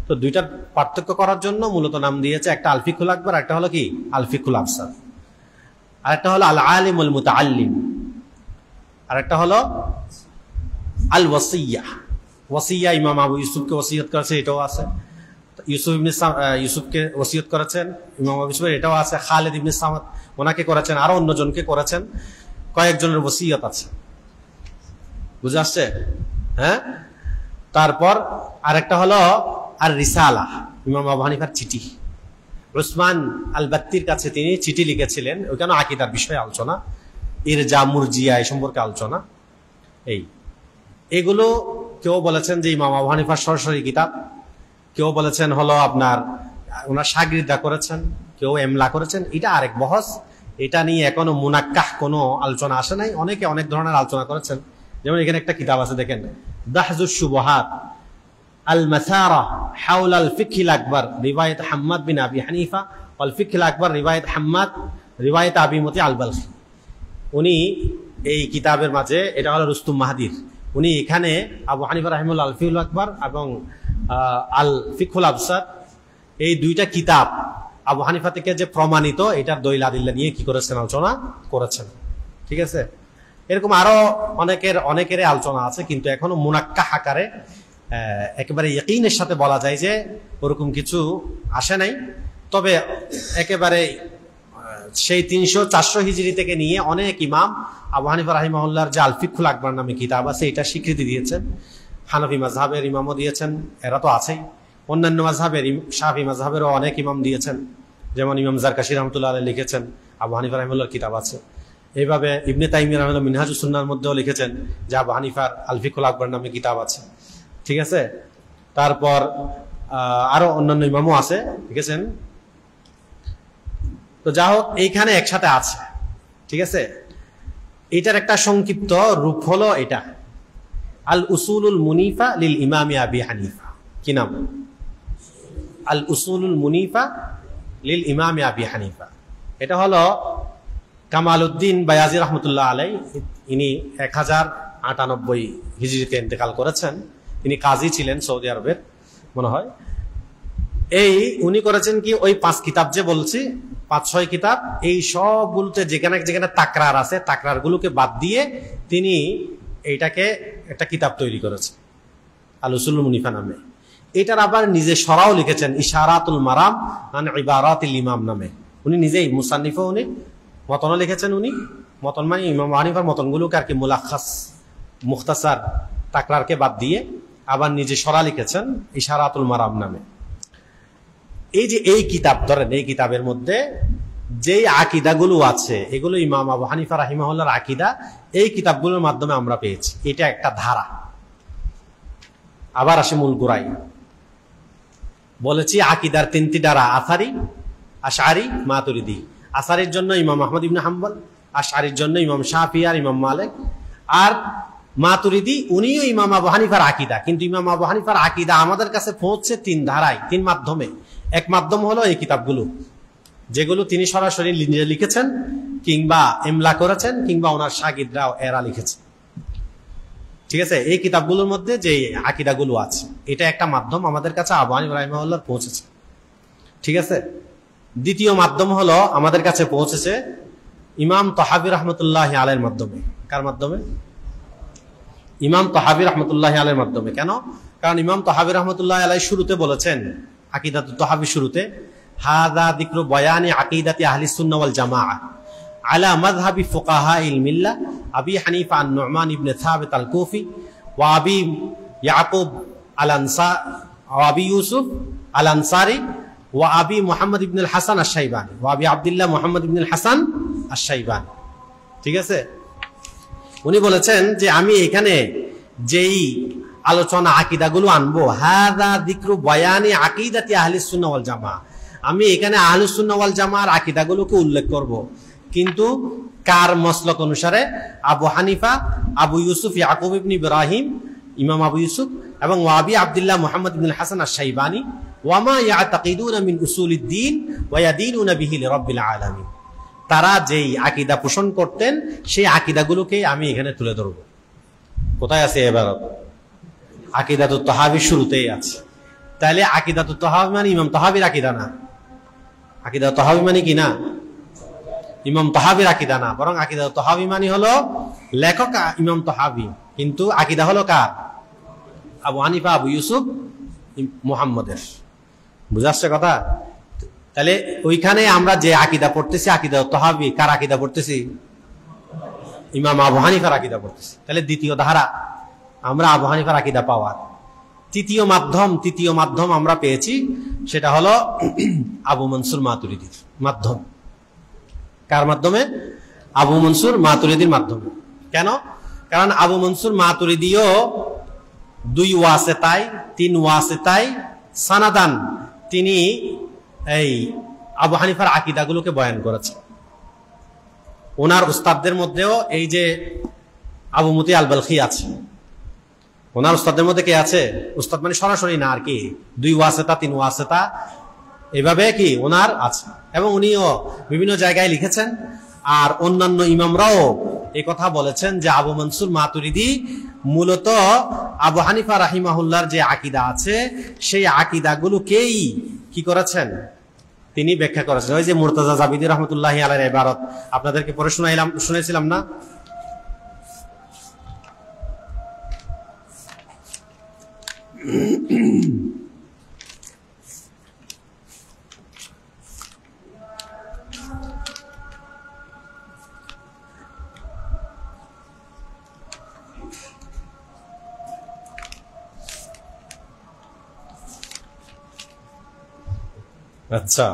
তো দুইটার পার্থক্য করার জন্য মূলত নাম দিয়েছে, একটা আল ফিকহুল আকবর, একটা হলো কি আল ফিকহুল আবসাত, আর একটা হলো আল আলিম আল মুতাআল্লিম, আর একটা হলো আল ওয়াসিয়া। ওয়াসিয়া ইমাম আবু ইউসুফকে ওসিয়ত করেছে, এটাও আছে। ইউসুফকে ওসিয়ত করেছেন ইমাম আবু ইউসুফ, এটাও আছে। খালিদ ইবনে সামাদ ওনাকে করেছেন, আরো অন্যজনকে করেছেন, কয়েকজনের ওসিয়ত আছে। বুঝে আসছে? হ্যাঁ। তারপর আরেকটা হলো আর রিসালা, ইমাম আবু হানিফার চিঠি। উসমান আল বাত্তির কাছে তিনি চিঠি লিখেছিলেন, ওইখানে আকীদার বিষয়ে আলোচনা, ইরজা মুরজিয়া এই সম্পর্কে আলোচনা। এগুলো কেউ বলেছেন যে ইমাম আবু হানিফার সরাসরি কিতাব, কেউ বলেছেন হলো আপনার ওনার শাগির্দা করেছেন, কেউ এমলা করেছেন। এটা আরেক বহস, এটা নিয়ে এখনো মুনাক্কাহ কোনো আলোচনা আসে নাই। অনেকে অনেক ধরনের আলোচনা করেছেন। যেমন এখানে একটা কিতাব আছে, দেখেন, দাহজুশ শুবহাত আল মাসারা হাওলা আল ফিকহিল আকবর রিওয়ায়াত হাম্মাদ বিন আবি হানিফা ওয়াল ফিকহিল আকবর রিওয়ায়াত হাম্মাদ রিওয়ায়াত আবি মুতি আল বালখি। উনি এই কিতাবের মাঝে, এটা হলো রুস্তুম মাহাদির, উনি এখানে আবু হানিফা রাহিমাহুল্লাহ আল ফিকহুল আকবর এবং আল ফিকহুল আবসাত, এই দুইটা কিতাব আবু হানিফা থেকে যে প্রমাণিত, এটার দলিল আদিল্লা নিয়ে কি করেছেন, আলোচনা করেছেন। ঠিক আছে। এরকম আরো অনেকের আলোচনা আছে, কিন্তু এখনো মুনাক্কাহ আকারে একেবারে ইয়াকিনের সাথে বলা যায় যে ওরকম কিছু আসে নাই। তবে একেবারে সেই 300-400 হিজরি থেকে নিয়ে অনেক ইমাম আবু হানিফা রাহিমাহুল্লাহর যে আল ফিকহুল আকবর নামে কিতাব আছে, এটা স্বীকৃতি দিয়েছেন। হানাফি মাযহাবের ইমামও দিয়েছেন, এরা তো আছেই। অন্যান্য মাযহাবের, শাফি মাযহাবেরও অনেক ইমাম দিয়েছেন। যেমন ইমাম জারকাশী রাহমাতুল্লাহ আলাইহি লিখেছেন, আবু হানিফা রাহিমাহুল্লাহর কিতাব আছে। এইভাবে ইবনে তাইমিয়া রাহিমাহুল্লাহ মিনহাজুস সুন্নাহর মধ্যেও লিখেছেন যে আবু হানিফার আল ফিকহুল আকবর নামে কিতাব আছে। ঠিক আছে। তারপর আরো অন্যান্য ইমামও আছে, ঠিক আছে। তো যা হোক, এইখানে একসাথে আছে। ঠিক আছে। এটার একটা সংক্ষিপ্ত রূপ হলো এটা, আল উসুলুল মুনিফা লিল ইমামি আবি হানিফা। কি নাম? আল উসুলুল মুনিফা লিল ইমামি আবি হানিফা। এটা হলো কামালউদ্দিন বায়াজি রহমতুল্লাহ আলাইহি, ইনি 1098 হিজরিতে ইন্তেকাল করেছেন। তিনি কাজী ছিলেন সৌদি আরবের, মনে হয়। উনি করেছেন কি, ওই 5 কিতাব যে বলছি, 5-6 কিতাব, এই সবগুলোতে যেখানে যেখানে তাকরার আছে, তাকরার গুলোকে বাদ দিয়ে তিনি এইটাকে একটা কিতাব তৈরি করেছেন আল উসুলুল মুনিফা নামে। এটার আবার নিজে সরাও লিখেছেন, ইশারাতুল মারাম আন ইবারাতিল ইমাম নামে। উনি নিজেই মুসান্নিফও, উনি মতনও লিখেছেন। উনি মতন মানে ইমাম হানিফার মতনগুলোকে আর কি মুলাখাস, মুখতাসার, তাকরারকে বাদ দিয়ে আবার নিজে সরা লিখেছেন ইশারাতুল মারাম নামে। এই যে এই কিতাব ধরেন, এই কিতাবের মধ্যে যেই আকিদাগুলো আছে, এগুলো ইমাম আবু হানিফা রাহিমাহুল্লাহর আকিদা এই কিতাবগুলোর মাধ্যমে আমরা পেয়েছি। এটা একটা ধারা। আবার আসে মূল গোড়ায়, বলেছি আকিদার 3টি ধারা, আসারি, আশআরি, মাতুরিদি। আসারির জন্য ইমাম আহমদ ইবনে হাম্বল, আশআরির জন্য ইমাম শাফি আর ইমাম মালিক, আর মাতুরিদি উনিও ইমাম আবু হানিফার আকিদা। কিন্তু ইমাম আবু হানিফার আকিদা আমাদের কাছে পৌঁছছে 3 ধারায়, 3 মাধ্যমে। এক মাধ্যম হলো এই কিতাবগুলো, যেগুলো তিনি সরাসরি নিজে লিখেছেন, কিংবা এমলা করেছেন, কিংবা ওনার শাগিদরাও এরা লিখেছে। ঠিক আছে। এই কিতাবগুলোর মধ্যে যে আকিদাগুলো আছে, এটা একটা মাধ্যম আমাদের কাছে আবু হানিফা রাহিমাহুল্লাহ পৌঁছেছে। ঠিক আছে। দ্বিতীয় মাধ্যম হলো আমাদের কাছে পৌঁছেছে ইমাম তাহাবী রাহমাতুল্লাহি আলাইহির মাধ্যমে। কার মাধ্যমে? ইমাম তাহাবী রাহমাতুল্লাহি আলাইহির মাধ্যমে। কেন? কারণ ইমাম তাহাবী রাহমাতুল্লাহি আলাইহি শুরুতে বলেছেন, আকিদাতুত তাহাবী শুরুতে, হাযা যিকরু বায়ানি আকিদাতি আহলিস সুন্নাহ ওয়াল জামাআহ আলা মাযহাবি ফুকাহাইল মিল্লাহ আবি হানিফা আন-নু'মান ইবনে সাবিত আল-কুফি ওয়া আবি ইয়াকুব আল-আনসারী ওয়া আবি ইউসুফ আল-আনসারী ওয়া আবি মুহাম্মদ ইবনে আল-হাসান আশ-শাইবানী ওয়া আবি আব্দুল্লাহ মুহাম্মদ ইবনে আল-হাসান আশ-শাইবানী। ঠিক আছে? উনি বলেছেন যে আমি এখানে যেই আলোচনা আকীদাগুলো আনবো, হাযা যিকরু বায়ানি আকিদাতি আহলিস সুন্নাহ ওয়াল জামাআহ, আমি এখানে আহলুস সুন্নাহ ওয়াল জামাআর আকীদাগুলোকে উল্লেখ করব, কিন্তু কার মাসলাক অনুসারে? আবু হানিফা, আবু ইউসুফ ইয়াকুব ইবনে ইব্রাহিম, ইমাম আবু ইউসুফ, এবং ওয়াবি আব্দুল্লাহ মুহাম্মদ ইবনে হাসান আশ-শাইবানী, ওয়ামা ইয়াতাকিদুনা মিন উসুলিদ্দিন ওয়া ইয়াদিনুনা বিহি লিরাব্বিল আলামিন। তারা যেই আকীদা পোষণ করতেন সেই আকীদাগুলোকে আমি এখানে তুলে ধরব। কোথায় আছে এবার? আকীদাতুত তাহাবীর শুরুতেই আছে। তাহলে আকীদাতুত তাহাবী মানে ইমাম তাহাবীর আকীদা না। আকীদাতুত তাহাবী মানে কি না? ইমাম তাহাবীর আকীদা না, বরং আকীদাতুত তাহাবী মানে হলো লেখক ইমাম তাহাবী, কিন্তু আকীদা হলো কার? আবু হানিফা, আবু ইউসুফ, মুহাম্মদের। বুঝাচ্ছে কথা? তাহলে ওইখানে আমরা যে আকীদা পড়তেছি আকীদাতুত তাহাবী, কার আকীদা পড়তেছি? ইমাম আবু হানিফার আকীদা পড়তেছি। তাহলে দ্বিতীয় ধারা আমরা আবু হানিফার আকীদা পাওয়ার তৃতীয় মাধ্যম আমরা পেয়েছি, সেটা হলো আবু মনসুর মাতুরিদির মাধ্যম। কার মাধ্যমে? আবু মনসুর মাতুরিদির মাধ্যমে। কেন? কারণ আবু মনসুর মাতুরিদিও 2 ওয়াসিতায় 3 ওয়াসিতায় সানাদান তিনি এই আবু হানিফার আকীদাগুলোকে বয়ান করেছেন। ওনার উস্তাদদের মধ্যেও এই যে আবু মুতি আল বালখি আছে, ওনার উস্তাদদের মধ্যে কে আছে? উস্তাদ মানে সরাসরি না, আর কি 2 ওয়াসিতা 3 ওয়াসিতা এভাবে কি ওনার আছে, এবং উনিও বিভিন্ন জায়গায় লিখেছেন। আর অন্যান্য ইমামরাও এই কথা বলেছেন যে আবু মনসুর মাতুরিদি মূলত আবু হানিফা রাহিমাহুল্লাহর যে আকীদা আছে সেই আকীদাগুলোকেই কি করেছেন? তিনি ব্যাখ্যা করেছেন। ওই যে মুর্তাজা জাবিদি রহমতুল্লাহি আলাইহির ইবারত আপনাদেরকে পড়ে শুনেছিলাম না? আচ্ছা,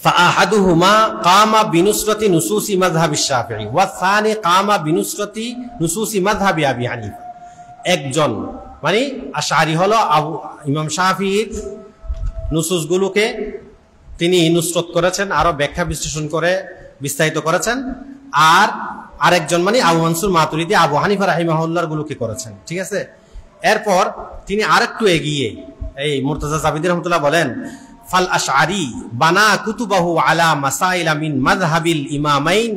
فأحدهما قام بنصرة نصوص مذهب الشافعي والثاني قام بنصرة نصوص مذهب أبي حنيفة। একজন মানে আশআরী হলো ইমাম শাফিঈর নুসুসগুলোকে তিনি নুসরত করেছেন, আরো ব্যাখ্যা বিশ্লেষণ করে বিস্তারিত করেছেন। আর আরেকজন মানে আবু মনসুর মাতুরিদি আবু হানিফা রাহিমাহুল্লাহর গুলোকে করেছেন। ঠিক আছে? এরপর তিনি আরেকটু এগিয়ে এই মুর্তাজা জাবিদি রাহমাতুল্লাহ বলেন, ফাল আশআরী বানা কুতুবাহু আলা মাসাইল মিন মাযহাবিল ইমামাইন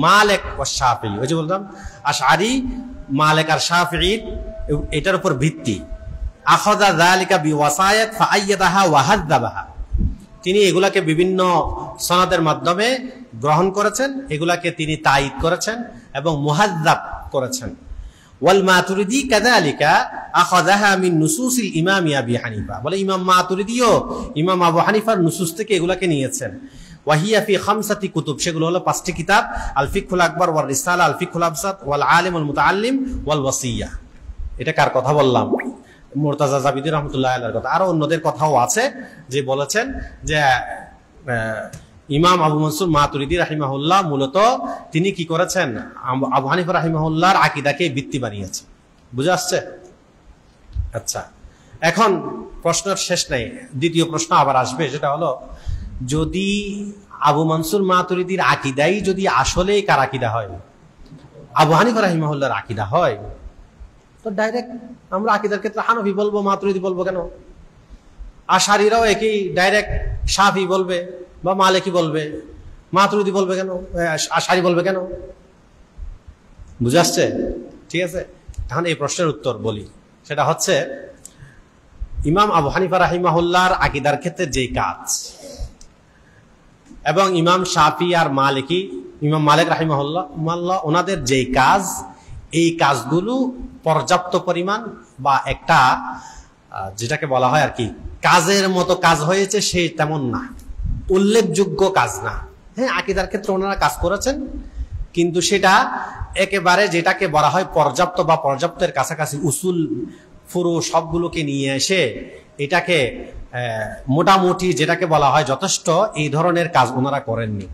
মালিক ওয়া শাফিঈ। ওই যে বললাম আশআরী, মালিক আর শাফিঈ এটার উপর ভিত্তি। আখাযা যালিকা বিওয়াসায়াত ফাআইয়াদাহা ওয়া হাযযাবাহা। তিনি এগুলাকে বিভিন্ন সনদের মাধ্যমে গ্রহণ করেছেন, এগুলাকে তিনি তায়িদ করেছেন এবং মুহাযযাব করেছেন। ওয়াল মাতুরিদি কাযালিকা আখাযাহা মিন নুসুসিল ইমাম আবি হানিফা। বলে ইমাম মাতুরিদিও ইমাম আবু হানিফার নুসুস থেকে এগুলাকে নিয়েছেন। ওয়াহিয়া ফি খামসাতি কুতুব, সেগুলো হলো 5টি কিতাব, আল ফিকহুল আকবার ওয়াল রিসালা, আল ফিকহুল আবসাত, ওয়াল আলিম ওয়াল মুতাআল্লিম ওয়াল ওয়াসিয়া। এটা কার কথা বললাম? মুর্তাজা জাবিদি রাহমাতুল্লাহি আলাইহির কথা। আরো অন্যদের কথাও আছে যে বলেছেন যে ইমাম আবু মনসুর মাতুরিদি রাহিমাহুল্লাহ মূলত তিনি কি করেছেন? আবু হানিফা রাহিমাহুল্লাহর আকীদাকে ভিত্তি বানিয়েছেন। বুঝে আসছে? আচ্ছা, এখন প্রশ্নের শেষ নাই, দ্বিতীয় প্রশ্ন আবার আসবে, সেটা হলো যদি আবু মনসুর মাতুরিদির আকীদাই যদি আসলেই কার আকীদা হয়, আবু হানিফা রাহিমাহুল্লাহর আকীদা হয়, তো ডাইরেক্ট আমরা আকীদার ক্ষেত্রে হানফি বলবো, মাতুরিদি বলবো কেন? আশআরীরাও একই ডাইরেক্ট শাফি বলবে বা মালিকি বলবে, মাতুরিদি বলবে কেন? আশআরী বলবে কেন? বুঝে আসছে? ঠিক আছে, এখন এই প্রশ্নের উত্তর বলি, সেটা হচ্ছে ইমাম আবু হানিফা রাহিমাহুল্লাহর আকীদার ক্ষেত্রে যেই কাজ, এবং ইমাম শাফি আর মালিকি, ইমাম মালিক রাহিমাহুল্লাহ ওনাদের যেই কাজ, এই কাজগুলো পর্যাপ্ত পরিমাণ বা একটা যেটাকে বলা হয় আর কি কাজের মতো কাজ হয়েছে সে তেমন না, উল্লেখযোগ্য কাজ না। হ্যাঁ, আকীদার ক্ষেত্রে ওনারা কাজ করেছেন, কিন্তু সেটা একেবারে যেটাকে বলা হয় পর্যাপ্ত বা পর্যাপ্তের কাছাকাছি উসুল ফুরু সবগুলোকে নিয়ে এসে এটাকে মোটামুটি যেটাকে বলা হয় যথেষ্ট, এই ধরনের কাজ ওনারা করেননি।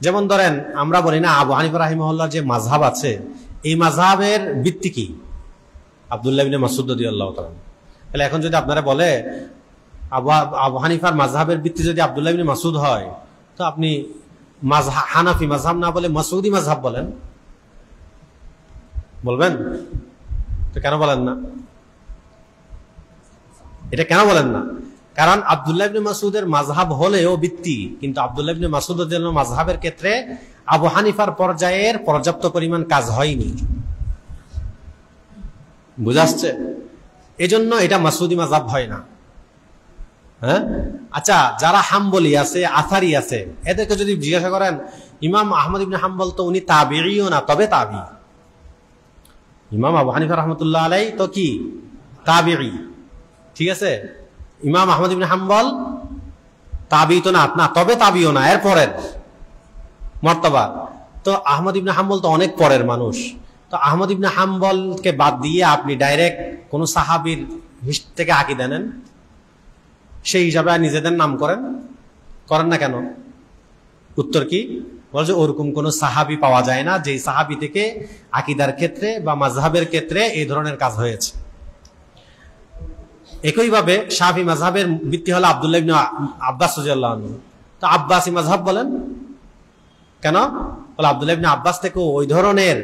যেমন ধরেন আমরা বলি না আবু হানিফা রাহিমাহুল্লাহর যে মাযহাব আছে, এই মাযহাবের ভিত্তি কি? আব্দুল্লাহ ইবনে মাসউদ রাদিয়াল্লাহু তাআলা। তাহলে এখন যদি আপনারা বলে আবু হানিফার মাযহাবের ভিত্তি যদি আব্দুল্লাহ ইবনে মাসউদ হয়, তো আপনি হানাফি মাযহাব না বলে মাসউদি মাযহাব বলেন, বলবেন? তো কেন বলেন না? এটা কেন বলেন না? কারণ আব্দুল্লাহ ইবনে মাসউদের মাযহাব হলেও ভিত্তি, কিন্তু আব্দুল্লাহ ইবনে মাসউদ রাদিয়াল্লাহু মাযহাবের ক্ষেত্রে আবু হানিফার পর্যায়ের পর্যাপ্ত পরিমাণ কাজ হয়নি। বুঝাচ্ছে? এজন্য এটা মাসউদি মাযহাব হয় না। হ্যাঁ, আচ্ছা, যারা হাম্বলি আছে, আথারি আছে, এদেরকে যদি জিজ্ঞাসা করেন ইমাম আহমদ ইবনে হাম্বল তো উনি তাবিঈও না, তবে তাবি। ইমাম আবু হানিফা রাহমাতুল্লাহ আলাইহি তো কি তাবিঈ, ঠিক আছে? ইমাম আহমদ ইবনে হাম্বল তাবি তো না, তবে তাবিও না, এর পরের মর্তবা। তো আহমদ ইবনে হাম্বল তো অনেক পরের মানুষ। তো আহমদ ইবনে হাম্বলকে বাদ দিয়ে আপনি ডাইরেক্ট কোন সাহাবীর থেকে আকীদা নেন, সেই হিসাবে নিজেদের নাম করেন না কেন? উত্তর কি? বলছে ওরকম কোন সাহাবী পাওয়া যায় না যে সাহাবী থেকে আকীদার ক্ষেত্রে বা মাযহাবের ক্ষেত্রে এই ধরনের কাজ হয়েছে। একইভাবে শাফি মাযহাবের ভিত্তি হলো আব্দুল্লাহ ইবনে আব্বাস রাদিয়াল্লাহু আনহু। তো আব্বাসী মাযহাব বলেন কেন? বলে আব্দুল্লাহ ইবনে আব্বাস থেকে ওই ধরনের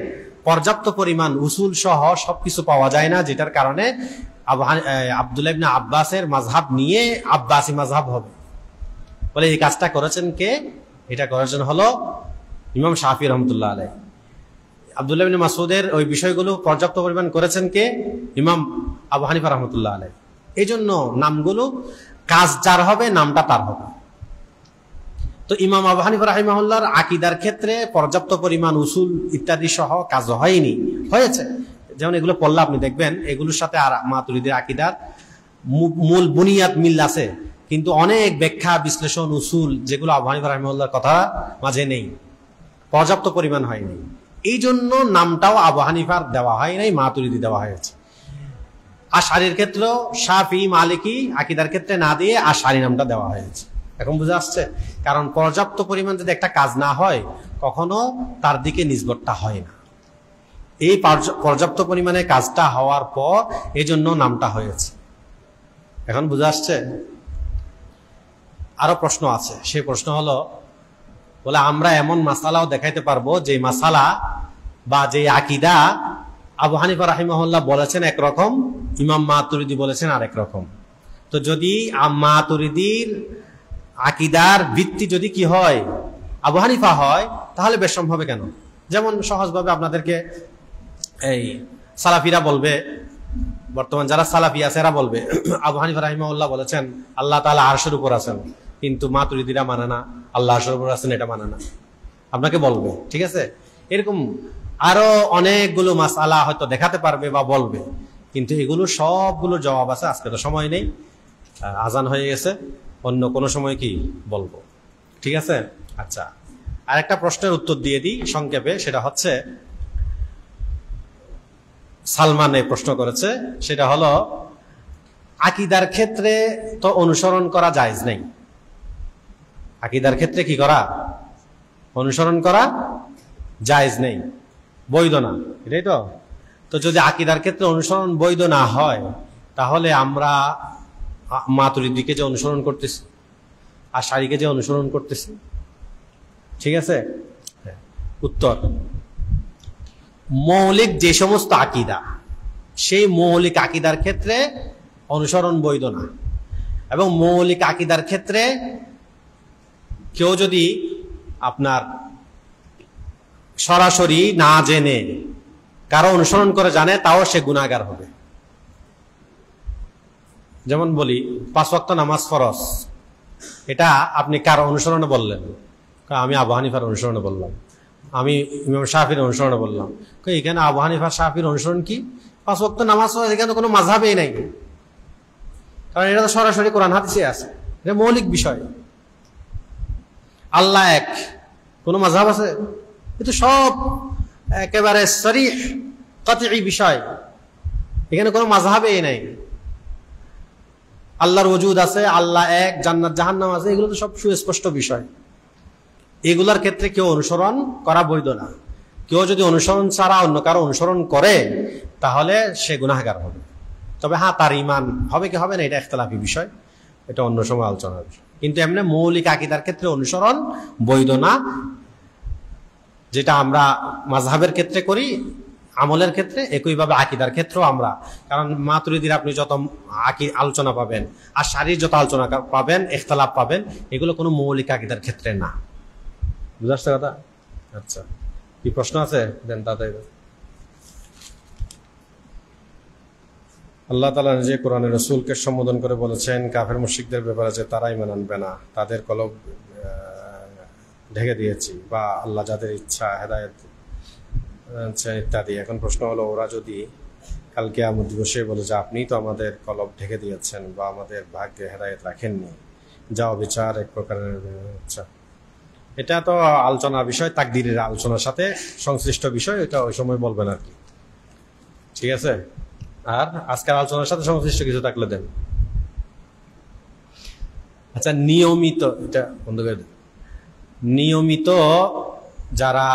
পর্যাপ্ত পরিমাণ উসুল সহ সবকিছু পাওয়া যায় না, যেটার কারণে আব্দুল্লাহ ইবনে আব্বাসের মাযহাব নিয়ে আব্বাসী মাযহাব হবে। বলে এই কাজটা করেছেন কে? এটা করেছেন হলো ইমাম শাফি রহমতুল্লাহ আলাইহি। আব্দুল্লাহ ইবনে মাসউদের ওই বিষয়গুলো পর্যাপ্ত পরিমাণ করেছেন কে? ইমাম আবু হানিফা রহমতুল্লাহ আলাইহি। এই জন্য নামগুলো কাজ যার হবে নামটা তার হবে। তো ইমাম আবু হানিফা রাহিমাহুল্লাহর আকীদার ক্ষেত্রে পর্যাপ্ত পরিমাণ উসুল ইত্যাদি সহ কাজ হয়নি, হয়েছে। যেমন এগুলো পড়লে আপনি দেখবেন এগুলোর সাথে আর মাতুরিদের আকীদার মূল বুনিয়াদ মিল আছে, কিন্তু অনেক ব্যাখ্যা বিশ্লেষণ উসুল যেগুলো আবু হানিফা রাহিমাহুল্লাহর কথা মাঝে নেই, পর্যাপ্ত পরিমাণ হয়নি। এই জন্য নামটাও আবু হানিফার দেওয়া হয় নাই, মাতুরিদি দেওয়া হয়েছে। আশআরীর ক্ষেত্রেও শাফি মালিকি আকীদার ক্ষেত্রে না দিয়ে আশআরী নামটা দেওয়া হয়েছে। এখন বুঝে আসছে? কারণ পর্যাপ্ত পরিমাণ যদি একটা কাজ না হয় কখনো তার দিকে নিসবতটা হয় না। এই পর্যাপ্ত পরিমাণে কাজটা হওয়ার পর এই জন্য নামটা হয়েছে। এখন বুঝে আসছে? আরো প্রশ্ন আছে, সেই প্রশ্ন হলো, বলে আমরা এমন মাসালাও দেখাইতে পারবো যে মাসালা বা যে আকীদা আবু হানিফা রাহিমাহুল্লাহ বলেছেন একরকম, ইমাম মাতুরিদি বলেছেন আরেক রকম। তো যদি মাতুরিদির আকীদার ভিত্তি যদি কি হয়, আবু হানিফা হয়, তাহলে বেশম হবে কেন? যেমন সহজভাবে আপনাদেরকে এই সালাফিরা বলবে, বর্তমান যারা সালাফি আছে এরা বলবে আবু হানিফা রাহিমাহুল্লাহ বলেছেন আল্লাহ তাআলা আরশের উপর আছেন, কিন্তু মাতুরিদিরা মানে না আল্লাহ আরশের উপর আছেন, এটা মানে না। আপনাকে বলবে, ঠিক আছে? এরকম আরো অনেকগুলো মাসআলা হয়তো দেখাতে পারবে বা বলবে, কিন্তু এগুলো সবগুলো জবাব আছে। আজকে তো সময় নেই, আজান হয়ে গেছে, অন্য কোনো সময় কি বলবো, ঠিক আছে? আচ্ছা, আরেকটা প্রশ্নের উত্তর দিয়ে দিই সংক্ষেপে। সেটা হচ্ছে সালমানে প্রশ্ন করেছে, সেটা হলো আকীদার ক্ষেত্রে তো অনুসরণ করা জায়েজ নেই। আকীদার ক্ষেত্রে কি করা? অনুসরণ করা জায়েজ নেই, বৈধ না, এটাই তো। তো যদি আকীদার ক্ষেত্রে অনুসরণ বৈধ না হয়, তাহলে আমরা মাতুরিদিকে যে অনুসরণ করতেছি, আশআরীকে যে অনুসরণ করতেছি, ঠিক আছে? উত্তর, মৌলিক যে সমস্ত আকীদা, সেই মৌলিক আকীদার ক্ষেত্রে অনুসরণ বৈধ না। এবং মৌলিক আকীদার ক্ষেত্রে কেউ যদি আপনার সরাসরি না জেনে কারো অনুসরণ করে জানে, তাও সে গুনাহগার হবে। যেমন বলি 5 ওয়াক্ত নামাজ ফরজ, এটা আপনি কার অনুসরণে বললেন? আমি আবু হানিফার অনুসরণে বললাম, আমি ইমাম শাফির অনুসরণে বললাম। এখানে আবু হানিফার শাফির অনুসরণ কি? 5 ওয়াক্ত নামাজ, এখানে তো কোনো মাযহাবই নাই, কারণ এটা তো সরাসরি কোরআন হাদিসে আছে, এটা মৌলিক বিষয়। আল্লাহ এক, কোন মাযহাব আছে? কিন্তু সব একেবারে সরিহ কাতঈ বিষয়, এখানে কোনো মাযহাবই নাই। আল্লাহর ওজুদ আছে, আল্লাহ এক, জান্নাত জাহান্নাম আছে, এগুলো তো সব সুস্পষ্ট বিষয়। এগুলার ক্ষেত্রে কেউ অনুসরণ করা বৈধ না। কেউ যদি অনুসরণ ছাড়া অন্য কারো অনুসরণ করে তাহলে সে গুনাহগার হবে। তবে হ্যাঁ, তার ঈমান হবে কি হবে না এটা ইখতিলাফি বিষয়, এটা অন্য সময় আলোচনার বিষয়। কিন্তু এমনি মৌলিক আকীদার ক্ষেত্রে অনুসরণ বৈধ না, যেটা আমরা মাযহাবের ক্ষেত্রে করি, আমলের ক্ষেত্রে একইভাবে আকীদার ক্ষেত্রেও আমরা। কারণ মাতুরিদির আপনি যত আলোচনা পাবেন আর শারীর যত আলোচনা পাবেন, ইখতিলাফ পাবেন, এগুলো কোনো মৌলিক আকীদার ক্ষেত্রে না। বুঝতে পারছো কথা? আচ্ছা, কি প্রশ্ন আছে? দেন তাড়াতাড়ি। আল্লাহ তাআলা নিজে কোরআনে রাসূলকে সম্বোধন করে বলেছেন কাফের মুশরিকদের ব্যাপারে যে তারা ঈমান আনবে না, তাদের কলব ঢেকে দিয়েছি, বা আল্লাহ যাদের ইচ্ছা হেদায়েত ইত্যাদি। এখন প্রশ্ন হলো, ওরা যদি কাল কিয়ামত দিবসে বলে যে আপনি তো আমাদের কলব ঢেকে দিয়েছেন বা আমাদের ভাগ্যে হেদায়েত রাখেননি, যা বিচার এক প্রকারের। আচ্ছা, এটা তো আলোচনা বিষয়, তাকদীরের আলোচনার সাথে সংশ্লিষ্ট বিষয়, এটা ওই সময় বলবেন আর কি, ঠিক আছে? আর আজকের আলোচনার সাথে সংশ্লিষ্ট কিছু থাকলে দেন। আচ্ছা, নিয়মিত, এটা বন্ধ করে দেন। নিয়মিত যারা